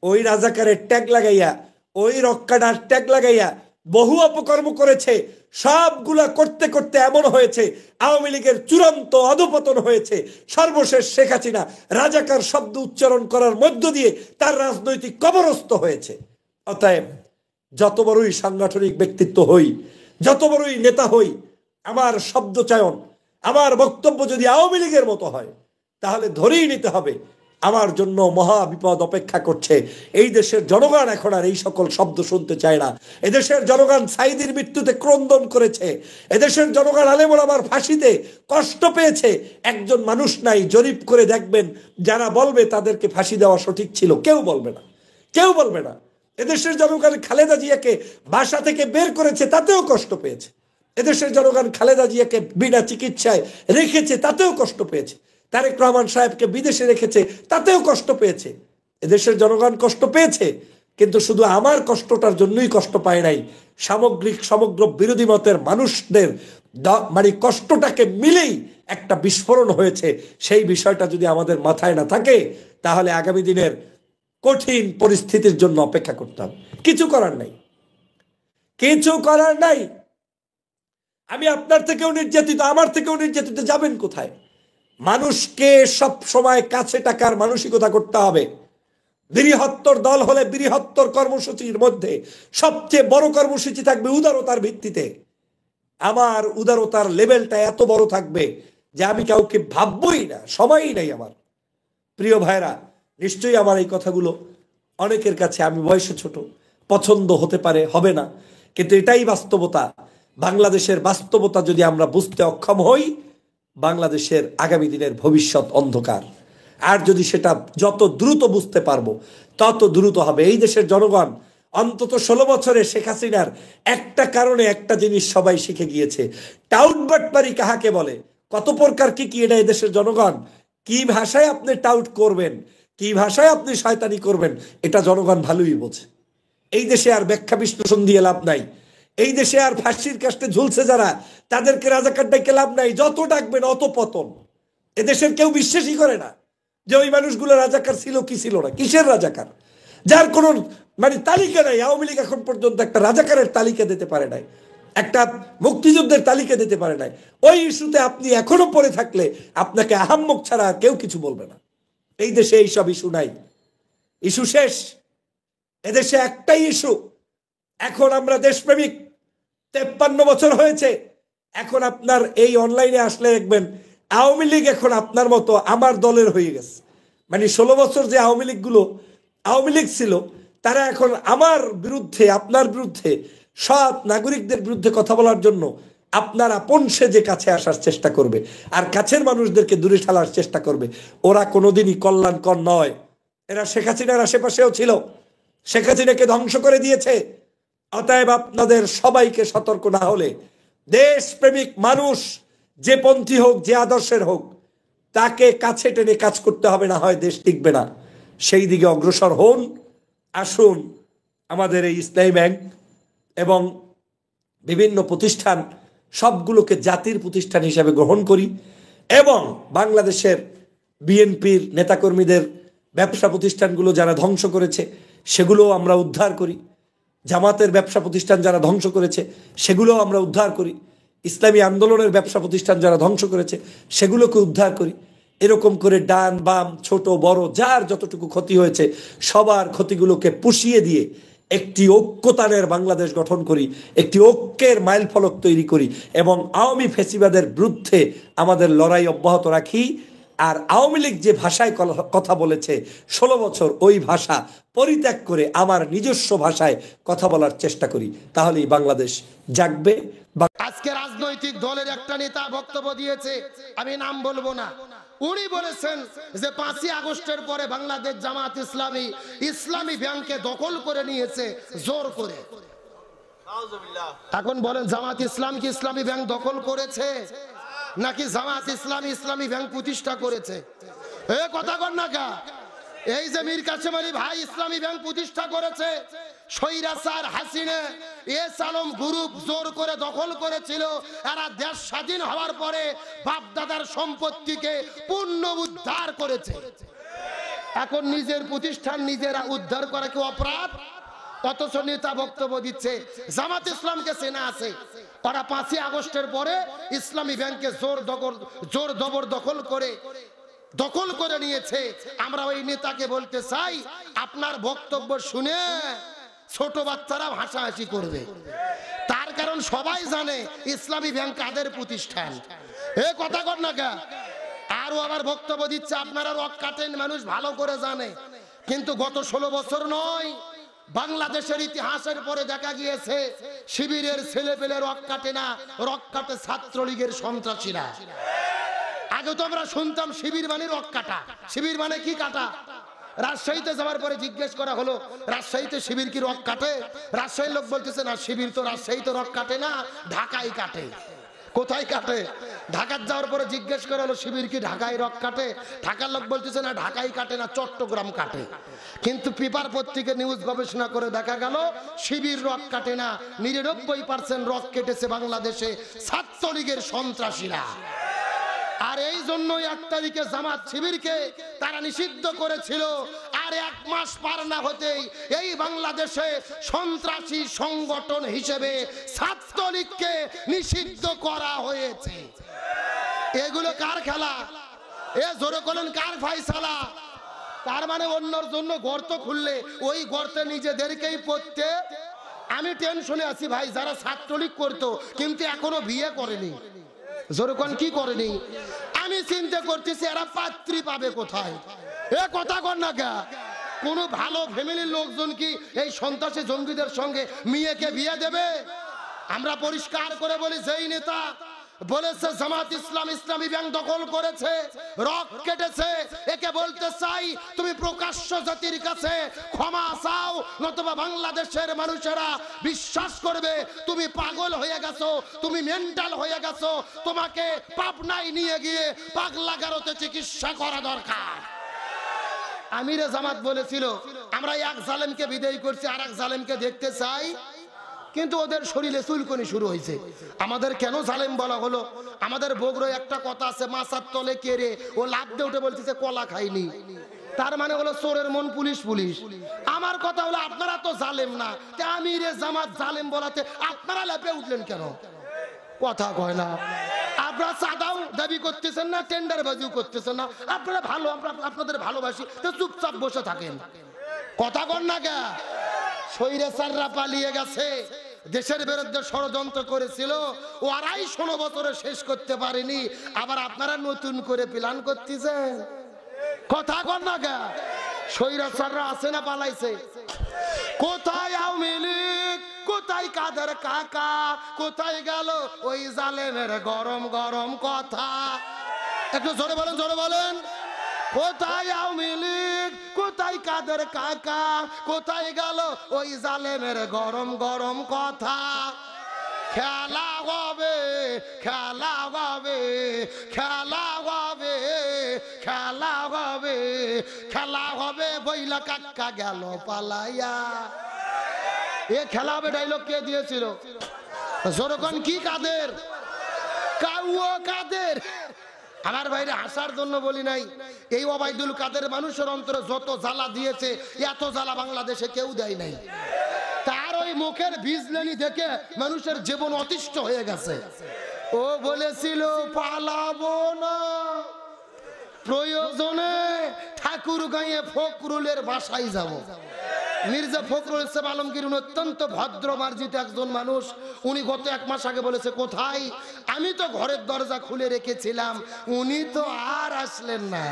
ওই রাজাকারের ট্যাগ লাগাইয়া, ওই রক্কাডার ট্যাগ লাগাইয়া বহু অপকর্ম করেছে। সবগুলা করতে করতে এমন হয়েছে আওয়ামী লীগের চূড়ান্ত অধপতন হয়েছে। সর্বশেষ শেখ হাসিনা রাজাকার শব্দ উচ্চারণ করার মধ্য দিয়ে তার রাজনৈতিক কবরস্থ হয়েছে। অতএব যত বড়ই সাংগঠনিক ব্যক্তিত্ব হই, যত বড়ই নেতা হই, আমার শব্দ চয়ন, আমার বক্তব্য যদি আওয়ামী লীগের মতো হয়, তাহলে ধরেই নিতে হবে আমার জন্য মহা বিপদ অপেক্ষা করছে। এই দেশের জনগণ এখন আর এই সকল শব্দ শুনতে চায় না। এদেশের জনগণ সাইদির মৃত্যুতে ক্রন্দন করেছে। এদেশের জনগণ আলেম ওলামার ফাঁসিতে কষ্ট পেয়েছে। একজন মানুষ নাই, জরিপ করে দেখবেন, যারা বলবে তাদেরকে ফাঁসি দেওয়া সঠিক ছিল, কেউ বলবে না, কেউ বলবে না। এদেশের জনগণ খালেদা জিয়াকে বাসা থেকে বের করেছে, তাতেও কষ্ট পেয়েছে। এদেশের জনগণ খালেদা জিয়াকে বিনা চিকিৎসায় রেখেছে, তাতেও কষ্ট পেয়েছে। তারেক রহমান সাহেবকে বিদেশে রেখেছে, তাতেও কষ্ট পেয়েছে। এদেশের জনগণ কষ্ট পেয়েছে, কিন্তু শুধু আমার কষ্টটার জন্যই কষ্ট পায় নাই, সামগ্রিক সমগ্র বিরোধী মতের মানুষদের মানে কষ্টটাকে মিলেই একটা বিস্ফোরণ হয়েছে। সেই বিষয়টা যদি আমাদের মাথায় না থাকে, তাহলে আগামী দিনের কঠিন পরিস্থিতির জন্য অপেক্ষা করতে হবে। কিছু করার নাই, কিছু করার নাই। আমি আপনার থেকেও নির্যাতিত, আমার থেকেও নির্যাতিত, যাবেন কোথায়? মানুষকে সব সময় কাছে টাকার মানসিকতা করতে হবে। বৃহত্তর দল হলে বৃহত্তর কর্মসূচির মধ্যে সবচেয়ে বড় কর্মসূচি থাকবে উদারতার ভিত্তিতে। আমার উদারতার লেভেলটা এত বড় থাকবে যে আমি কাউকে ভাববই না, সময়ই নাই আমার। প্রিয় ভাইরা, নিশ্চয়ই আমার এই কথাগুলো অনেকের কাছে, আমি বয়সে ছোট, পছন্দ হতে পারে, হবে না, কিন্তু এটাই বাস্তবতা। বাংলাদেশের বাস্তবতা যদি আমরা বুঝতে অক্ষম হই, বাংলাদেশের আগামী দিনের ভবিষ্যৎ অন্ধকার। আর যদি সেটা যত দ্রুত বুঝতে পারবো, তত দ্রুত হবে। এই দেশের জনগণ অন্তত 16 বছরে শেখ হাসিনার একটা কারণে একটা জিনিস সবাই শিখে গিয়েছে, টাউট বাটপারি কাহাকে বলে, কত প্রকার কি কি, এটা এদেশের জনগণ কি ভাষায় আপনি টাউট করবেন, কি ভাষায় আপনি শয়তানি করবেন, এটা জনগণ ভালোই বোঝে। এই দেশে আর ব্যাখ্যা বিশ্লেষণ দিয়ে লাভ নাই। এই দেশে আর ফাঁসির কাস্টে ঝুলছে যারা, তাদেরকে রাজাকার ডাইকে লাভ নাই। যত ডাকবেন অত পতন। এদেশের কেউ বিশ্বাসই করে না যে ওই মানুষগুলো রাজাকার ছিল কি ছিল না। কিসের রাজাকার? যার কোনো মানে তালিকা নাই। আওয়ামী লীগ এখন পর্যন্ত একটা রাজাকারের তালিকা দিতে পারে নাই, একটা মুক্তিযুদ্ধের তালিকা দিতে পারে নাই। ওই ইস্যুতে আপনি এখনো পড়ে থাকলে আপনাকে আহাম্মক ছাড়া কেউ কিছু বলবে না। এই দেশে এইসব ইস্যু নাই, ইস্যু শেষ। এদেশে একটাই ইস্যু, এখন আমরা দেশপ্রেমিক। 53 বছর হয়েছে। এখন আপনার এই অনলাইনে আসলে দেখবেন আওয়ামী লীগ এখন আপনার মতো আমার দলের হয়ে গেছে। মানে 16 বছর যে আওয়ামী লীগ ছিল, তারা এখন আমার বিরুদ্ধে, আপনার বিরুদ্ধে, সৎ নাগরিকদের বিরুদ্ধে কথা বলার জন্য আপনার আপন সেজে কাছে আসার চেষ্টা করবে, আর কাছের মানুষদেরকে দূরে ঠেলার চেষ্টা করবে। ওরা কোনোদিনই কল্যাণকর নয়। এরা শেখ হাসিনার আশেপাশেও ছিল, শেখ হাসিনাকে ধ্বংস করে দিয়েছে। অতএব আপনাদের সবাইকে সতর্ক না হলে, দেশপ্রেমিক মানুষ যে পন্থী হোক, যে আদর্শের হোক, তাকে কাছে টেনে কাজ করতে হবে, না হয় দেশ টিকবে না। সেই দিকে অগ্রসর হন। আসুন আমাদের এই ইসলামী ব্যাংক এবং বিভিন্ন প্রতিষ্ঠান সবগুলোকে জাতির প্রতিষ্ঠান হিসাবে গ্রহণ করি, এবং বাংলাদেশের বিএনপির নেতাকর্মীদের ব্যবসা প্রতিষ্ঠানগুলো যারা ধ্বংস করেছে সেগুলোও আমরা উদ্ধার করি, জামাতের ব্যবসা প্রতিষ্ঠান যারা ধ্বংস করেছে সেগুলোও আমরা উদ্ধার করি, ইসলামী আন্দোলনের ব্যবসা প্রতিষ্ঠান যারা ধ্বংস করেছে সেগুলোকে উদ্ধার করি। এরকম করে ডান বাম ছোট বড় যার যতটুকু ক্ষতি হয়েছে সবার ক্ষতিগুলোকে পুষিয়ে দিয়ে একটি ঐক্যতানের বাংলাদেশ গঠন করি, একটি ঐক্যের মাইল ফলক তৈরি করি, এবং আওয়ামী ফ্যাসিবাদের বিরুদ্ধে আমাদের লড়াই অব্যাহত রাখি। আর আওয়ামী লীগ যে ভাষায় কথা বলেছে 16 বছর, ওই ভাষা পরিত্যাগ করে আমার নিজস্ব ভাষায় কথা বলার চেষ্টা করি, তাহলেই বাংলাদেশ জাগবে। আজকে রাজনৈতিক দলের একটা নেতা বক্তব্য দিয়েছে, আমি নাম বলবো না। উনি বলেছেন যে 5ই আগস্টের পরে বাংলাদেশ জামাত ইসলামী ব্যাংকে দখল করে নিয়েছে জোর করে। এখন বলেন, জামাত ইসলাম কি ইসলামী ব্যাংক দখল করেছে, নাকি জামাত ইসলামী ব্যাংক প্রতিষ্ঠা করেছে? এ কথা কর না কা। এই যে মীর কাসেম আলী ভাই ইসলামী ব্যাংক প্রতিষ্ঠা করেছে, স্বৈরাচার হাসিনা এস আলম গ্রুপ জোর করে দখল করেছিল। এরা দেশ স্বাধীন হওয়ার পরে বাপ দাদার সম্পত্তিকে পূর্ণ উদ্ধার করেছে। এখন নিজের প্রতিষ্ঠান নিজেরা উদ্ধার করা কি অপরাধ? অথচ নেতা বক্তব্য দিচ্ছে জামাত ইসলামকে চেনা আছে, তারা 5ই আগস্টের পরে ইসলামী ব্যাংকে জোর দখল করে নিয়েছে। আমরা ওই নেতাকে বলতে চাই, আপনার বক্তব্য শুনে ছোট বাচ্চারা হাসাহাসি করবে, তার কারণ সবাই জানে ইসলামী ব্যাংক কাদের প্রতিষ্ঠান। এ কথা কর না কা। আরো আবার বক্তব্য দিচ্ছে আপনারা রক কাটেন, মানুষ ভালো করে জানে, কিন্তু গত 16 বছর নয়, বাংলাদেশের ইতিহাসের পরে দেখা গিয়েছে শিবিরের ছেলেপেলে রক কাটে না, রক কাটে ছাত্রলীগের সন্ত্রাসীরা। আগে তো আমরা শুনতাম শিবির মানে রক কাটা, শিবির মানে কি কাটা। রাজশাহীতে যাওয়ার পরে জিজ্ঞেস করা হলো, রাজশাহীতে শিবির কি রক কাটে? রাজশাহীর লোক বলতেছে না, শিবির তো রাজশাহীতে রক কাটে না, ঢাকায় কাটে। কোথায় কাটে? ঢাকার যাওয়ার পরে জিজ্ঞেস করা হলো, শিবির কি ঢাকায় রক কাটে? ঢাকার লোক বলতেছে না, ঢাকায় কাটে না, চট্টগ্রাম কাটে। কিন্তু পেপার পত্রিকা নিউজ গবেষণা করে দেখা গেল শিবির রক কাটে না, 99% রক কেটেছে বাংলাদেশে ছাত্রলীগের সন্ত্রাসীরা। আর এই জন্যই 1 তারিখে জামাত শিবিরকে তারা নিষিদ্ধ করেছিল, আর 1 মাস পার না হতেই এই বাংলাদেশে সন্ত্রাসী সংগঠন হিসেবে ছাত্রলীগকে নিষিদ্ধ করা হয়েছে। এগুলো কার খেলা? এ জোরে বলেন, কার ফায়সালা? তার মানে অন্যর জন্য গর্ত খুললে ওই গর্তে নিজেদেরকেই পড়তে। আমি টেনশনে আছি ভাই, যারা ছাত্রলীগ করতো কিন্তু এখনো বিয়ে করেনি, জোরকন কি করেনি, আমি চিন্তা করতেছি এরা পাত্রী পাবে কোথায়? এ কথা কর না কে। কোন ভালো ফ্যামিলির লোকজন কি এই সন্ত্রাসী জঙ্গিদের সঙ্গে মেয়েকে বিয়ে দেবে? আমরা পরিষ্কার করে বলি, যেই নেতা বলেছে জামাত ইসলামী ব্যাংক দখল করেছে, রক কেটেছে, একে বলতে চাই তুমি প্রকাশ্য জাতির কাছে ক্ষমা চাও, নতুবা বাংলাদেশের মানুষেরা বিশ্বাস করবে তুমি পাগল হয়ে গেছো, তুমি মেন্টাল হয়ে গেছো, তোমাকে পাবনায় নিয়ে গিয়ে পাগলাগারোতে চিকিৎসা করা দরকার। আমিরে জামাত বলেছিল আমরা এক জালেমকে বিদায় করছি, আর এক জালেমকে দেখতে চাই, কিন্তু ওদের শরীরে চুলকনি শুরু হয়েছে। আমাদের কেন জালেম বলা হলো? আমাদের বগুড়ায় একটা কথা আছে, মাছার তলে কেড়ে ও লাফ দিয়ে উঠে বলতেছে কলা খাইনি, তার মানে হলো চোরের মন পুলিশ। আমার কথা হলো আপনারা তো জালেম না, আমিরে জামাত জালেম বলাতে আপনারা লাফে উঠলেন কেন? কথা কয় না। আপনারা চাঁদাও দাবি করতেছেন না, টেন্ডার বাজিও করতেছেন না, আপনারা ভালো, আপনাদের ভালোবাসি, তো চুপচাপ বসে থাকেন। কথা কন না কে? স্বৈরাচাররা পালিয়ে গেছে, দেশের বিরুদ্ধে ষড়যন্ত্র করেছিল, ও 250 বছরে শেষ করতে পারেনি, আবার আপনারা নতুন করে প্ল্যান করতেছেন। কথা কন না কে? স্বৈরাচাররা আছে না পালাইছে? কোথায় আওয়ামী লীগ, কোথায় কাদের কাকা, কোথায় গেল ওই জালেমের গরম গরম কথা? একটু জোরে বলেন, জোরে বলেন। কোথায় আওয়ামী লীগ, কোথায় কাদের কাকা, কোথায় গেল ওই জালেমের গরম গরম কথা? খেলা হবে, খেলা হবে, খেলা হবে, খেলা হবে, খেলা হবে, বইলা কাকা গেল পালাইয়া। এ খেলা হবে ডায়লগ কে দিয়েছিল? জোরকন কি কাদের? কাউও কাদের। আমার ভাইরে হাসার জন্য বলি নাই, এই ওবায়দুল কাদের মানুষের অন্তরে যত জ্বালা দিয়েছে, এত জ্বালা বাংলাদেশে কেউ দেয় নাই। তার ওই মুখের বিজলানি দেখে মানুষের জীবন অতিষ্ঠ হয়ে গেছে। ও বলেছিল পালাবো না, প্রয়োজনে ঠাকুর গাঁয়ে ফখরুলের বাসায় যাব। মির্জা ফখরুল ইসলাম আলমগীর অত্যন্ত ভদ্র মার্জিত একজন মানুষ। উনি গত 1 মাস আগে বলেছে, কোথায়? আমি তো ঘরের দরজা খুলে রেখেছিলাম, উনি তো আর আসলেন না।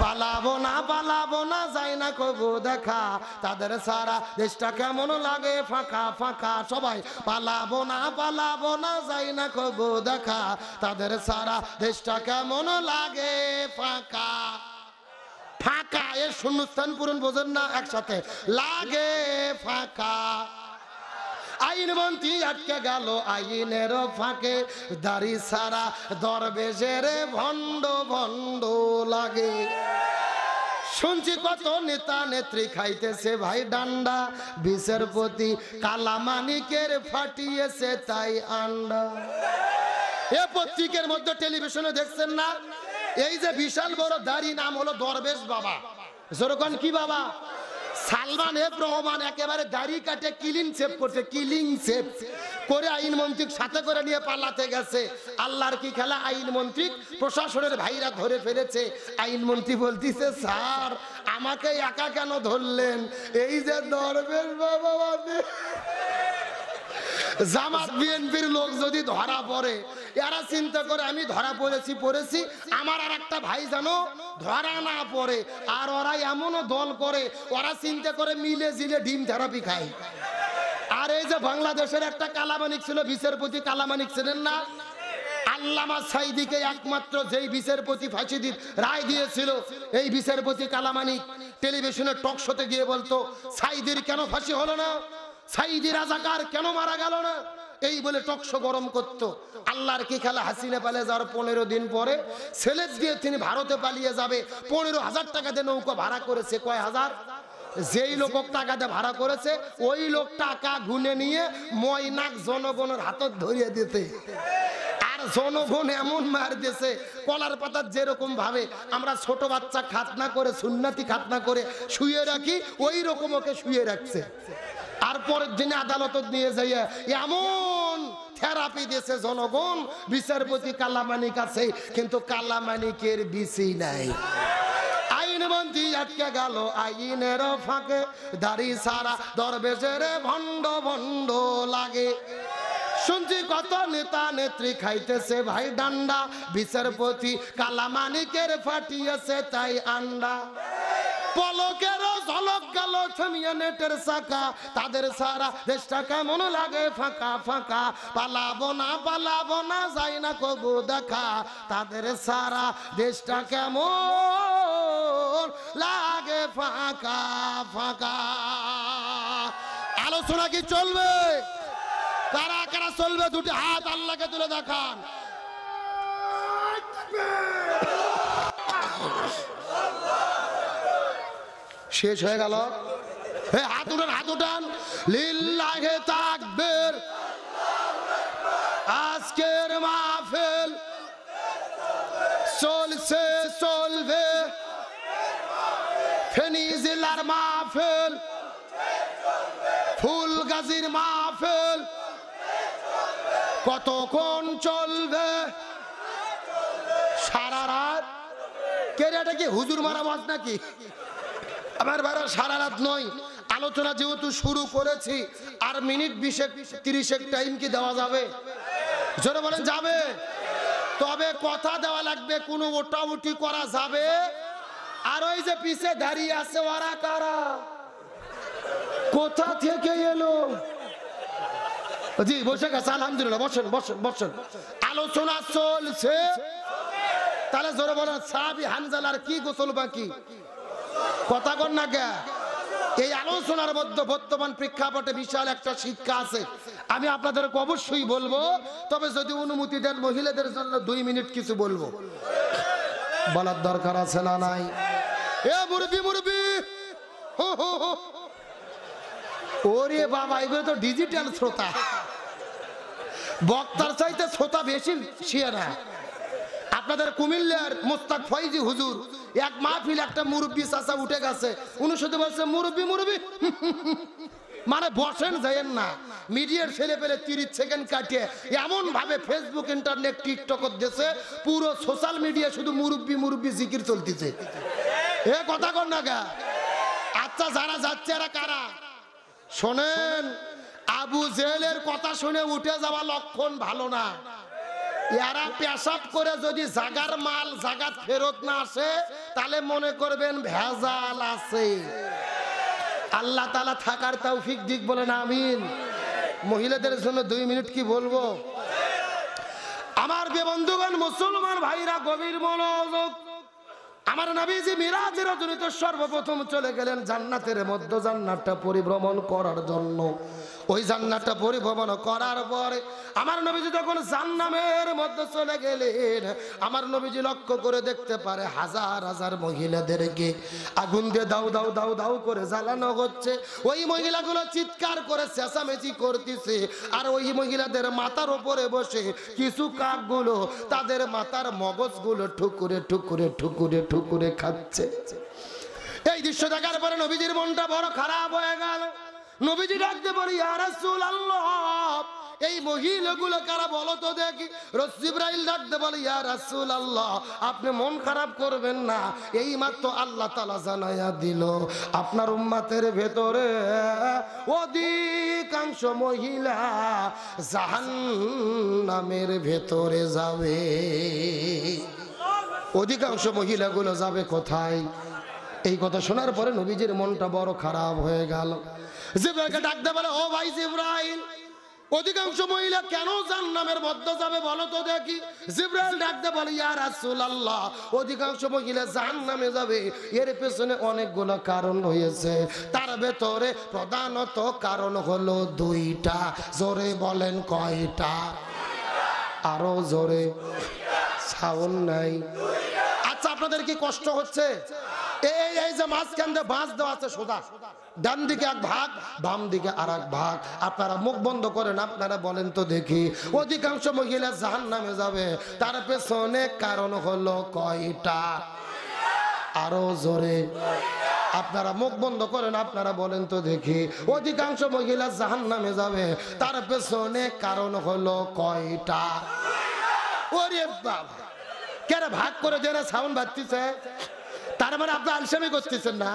পালাবো না, পালাবো না, যাই না কবু দেখা, তাদের সারা দেশটা কেমন লাগে ফাঁকা ফাঁকা। সবাই পালাবো না, পালাবো না, যাই না কবু দেখা, তাদের সারা দেশটা কেমন লাগে ফাঁকা ফাঁকা। এর শূন্যস্থান পূরণ বোঝেন না? একসাথে লাগে ফাঁকা। আইনমন্ত্রী আটকে গেল আইনের ফাঁকে, দাড়ি সারা দরবেশের ভণ্ড ভণ্ড লাগে। শুনছি কত নেতা নেত্রী খাইতেছে ভাই ডান্ডা, বিচারপতি কালামানিকের ফাটিয়েছে তাই আন্ডা। এ পত্রিকার মধ্যে টেলিভিশনে দেখছেন না, এই যে বিশাল বড় দাড়ি, নাম হলো দরবেশ বাবা। যেরকম কি বাবা? সালমান এফ রহমান একেবারে দাড়ি কাটে ক্লিন শেভ করছে, ক্লিন শেভ করে আইনমন্ত্রীর সাথে করে নিয়ে পালাতে গেছে। আল্লাহর কি খেলা, আইনমন্ত্রী প্রশাসনের ভাইরা ধরে ফেলেছে। আইনমন্ত্রী বলতিছে, স্যার আমাকে একা কেন ধরলেন? এই যে দরবেশ বাবা, জামাত বিএনপির লোক যদি ধরা পড়ে, এরা চিন্তা করে আমি ধরা পড়েছি, আমার আর একটা ভাই জানো ধরা না পড়ে। আর ওরা এমনও দল করে, ওরা চিন্তা করে মিলে জিলে ডিম থেরাপি খায়। আর এই যে বাংলাদেশের একটা কালামানিক ছিল, বিচারপতি কালামানিক ছিলেন না? আল্লামা সাইদিকে একমাত্র যেই বিচারপতি ফাঁসি রায় দিয়েছিল, এই বিচারপতি কালামানিক টেলিভিশনের টক শোতে গিয়ে বলতো, সাইদির কেন ফাঁসি হলো না, সাইদি রাজাকার কেন মারা গেল না, এই বলে টকশো গরম করতো। আল্লাহর কি খেলা, হাসিনা পালিয়ে যাওয়ার 15 দিন পরে ছেলে দিয়ে তিনি ভারতে পালিয়ে যাবে। 15,000 টাকা দিয়ে নৌকা ভাড়া করেছে। কয় হাজার? যেই লোক টাকা দিয়ে ভাড়া করেছে, ওই লোক টাকা গুনে নিয়ে ময়নাক জনগণের হাতত ধরিয়ে দিতে। আর জনগণ এমন মার দিয়েছে, কলার পাতার যেরকম ভাবে আমরা ছোট বাচ্চা খাতনা করে, সুন্নাতি খাতনা করে শুয়ে রাখি, ওই রকম ওকে শুয়ে রাখছে। আর পরের দিনে আদালত নিয়ে যাইয়া এমন থেরাপি দিয়েছে জনগণ। বিচারপতি কালামানিক আছে, কিন্তু কালামানিকের বিসি নাই। আইনমন্ত্রী আটকে গেল আইনের ফাঁকে, দাড়ি সারা দরবেশের ভণ্ড ভণ্ড লাগে। শুনছি কত নেতা নেত্রী খাইতেছে ভাই ডান্ডা, বিচারপতি কালামানিকের ফাটিয়েছে তাই আন্ডা। পলকেরও ঝলক গেল থামিয়ে নেটের চাকা, তাদের সারা দেশটা কেমন লাগে ফাঁকা ফাঁকা। পালাবো না, পালাবো না, যাই না কবু দেখা, তাদের সারা দেশটা কেমন লাগে ফাঁকা ফাঁকা। আলোচনা কি চলবে? কারা কারা চলবে? দুটি হাত আল্লাহকে তুলে দেখান। শেষ হয়ে গেল। হাত উঠান, হাত উঠান। লিল্লাহে তাকবীর। আজকের মাহফিল চলছে, চলবে। ফেনী জেলার মাহফিল, ফুলগাজীর মাহফিল কতক্ষণ চলবে? কে রে, এটা কি হুজুর মারা ওয়াজ নাকি? আমার ভাইরা সারা রাত নয়, আলোচনা যেহেতু শুরু করেছি, আর মিনিট 20-30 টাইম কি দেওয়া যাবে? জোরে বলেন যাবে? তবে কথা দেওয়া লাগবে, কোনো ওটাউটি করা যাবে? আর ওই যে পিছে দাঁড়িয়ে আছে ওরা কারা, কোথা থেকে এলো? জি বসে গেছে, আলহামদুলিল্লাহ, বসেন বসেন বসেন। আলোচনা চলছে, তাহলে জোরে বলেন সাহাবী হানজালার কি গোসল বাকি? কথা কর না কে? এই আলোচনার মধ্যে বর্তমান প্রেক্ষাপটে বিশাল একটা শিক্ষা আছে, আমি আপনাদেরকে অবশ্যই বলবো। তবে যদি অনুমতি দেন মহিলাদের জন্য 2 মিনিট কিছু বলবো, বলার দরকার আছে না নাই? এ মুরবি মুরবি, ওরে বাবা, এগুলো তো ডিজিটাল শ্রোতা, বক্তার চাইতে শ্রোতা বেশি শিয়ারা। আপনাদের কুমিল্লার মোস্তাক ফয়জি হুজুর এক মাহফিল, একটা মুরব্বী চাচা উঠে গেছে, উনি শুধু বলছে মুরব্বী মুরব্বী, মানে বসেন যাইয়েন না। মিডিয়ার ছেলে পেলে 30 সেকেন্ড কাটিয়ে এমন ভাবে ফেসবুক, ইন্টারনেট, টিকটক দিয়েছে, পুরো সোশ্যাল মিডিয়া শুধু মুরব্বী মুরব্বী জিকির চলতেছে। এ কথা কর না গা? আচ্ছা, যারা যাচ্ছে এরা কারা শোনেন? আবু জেহেলের কথা শুনে উঠে যাওয়া লক্ষণ ভালো না। এরা পেশাব করে যদি জাগার মাল জাগাত ফেরত না আসে, তাহলে মনে করবেন ভেজাল আছে। আল্লাহ তাআলা থাকার তৌফিক দিক, বলেন আমিন। মহিলাদের জন্য 2 মিনিট কি বলবো? আমার বন্ধুগণ, মুসলমান ভাইরা, গভীর মনোযোগ। আমার নবীজি মিরাজের রাতে সর্বপ্রথম চলে গেলেন জান্নাতের মধ্যে, জান্নাতটা পরিভ্রমণ করার জন্য। ওই জান্নাতটা পরিভ্রমণ করার পরে আমার নবীজি যখন জান্নাতের মধ্যে চলে গেলেন, আমার নবীজি লক্ষ্য করে দেখতে পারে হাজার হাজার মহিলাদেরকে আগুন দিয়ে দাউ দাউ দাউ দাউ করে জ্বালানো হচ্ছে। ওই মহিলাগুলো চিৎকার করে চেঁচামেচি করতেছে, আর ওই মহিলাদের মাথার উপরে বসে কিছু কাকগুলো তাদের মাথার মগজগুলো ঠুকুরে ঠুকুরে ঠুকুরে ঠুকুরে খাচ্ছে। এই দৃশ্য দেখার পরে নবীজির মনটা বড় খারাপ হয়ে গেল। নবীজি ডাকতে পারি, ইয়া রাসূলুল্লাহ, এই মহিলাগুলো কারা বলো তো দেখি। জিবরাইল ডাকতে বলে, ইয়া রাসূলুল্লাহ, আপনি মন খারাপ করবেন না, এই মাত্র আল্লাহ তাআলা জানায়া দিল আপনার উম্মতের ভেতরে অধিকাংশ মহিলা জাহান্নামের ভেতরে যাবে। অধিকাংশ মহিলাগুলো যাবে কোথায়? এই কথা শোনার পরে নবীজির মনটা বড় খারাপ হয়ে গেল। জিবরাইলকে ডাকতে বলে, ও ভাই জিবরাইল, অধিকাংশ মহিলা কেন জাহান্নামের মধ্যে যাবে বলো তো দেখি। জিবরাইল ডাকতে বলে, ইয়া রাসূলুল্লাহ, অধিকাংশ মহিলা জাহান্নামে যাবে, এর পেছনে অনেকগুলো কারণ রয়েছে। তার ভেতরে প্রধানত কারণ হলো 2টা। জোরে বলেন কয়টা? আরো জোরে, সাউন্ড নাই। আচ্ছা, আপনাদের কি কষ্ট হচ্ছে? এই যে মাঝখান দিয়ে বাঁশ দেওয়া আছে সোজা, ডান দিকে এক ভাগ, বাম দিকে আর এক ভাগ। আপনারা মুখ বন্ধ করেন, আপনারা বলেন তো দেখি, অধিকাংশ মহিলা জাহান্নামে যাবে, তার পেছনে কারণ হলো কয়টা? আরো জোরে, আপনারা মুখ বন্ধ করেন, আপনারা বলেন তো দেখি, অধিকাংশ মহিলা জাহান্নামে যাবে, তার পেছনে কারণ হলো কয়টা? ওরে বাবা, কেন ভাগ করে দেন? সাউন্ড বাজতেছে, তার মানে আপনি আলসামি করতেছেন না।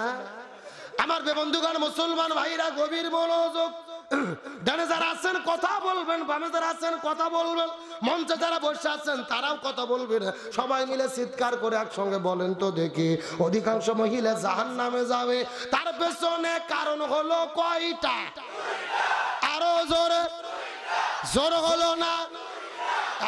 আমার বন্ধুগণ, মুসলমান ভাইরা, গভীর মনোযোগ। ডানে যারা আছেন কথা বলবেন, বামে যারা আছেন কথা বলবেন, মঞ্চে যারা বসে আছেন তারাও কথা বলবেন। সবাই মিলে চিৎকার করে একসঙ্গে বলেন তো দেখি, অধিকাংশ মহিলা জাহান্নামে যাবে, তার পেছনে কারণ হলো কয়টা? আরো জোরে, জোর হলো না।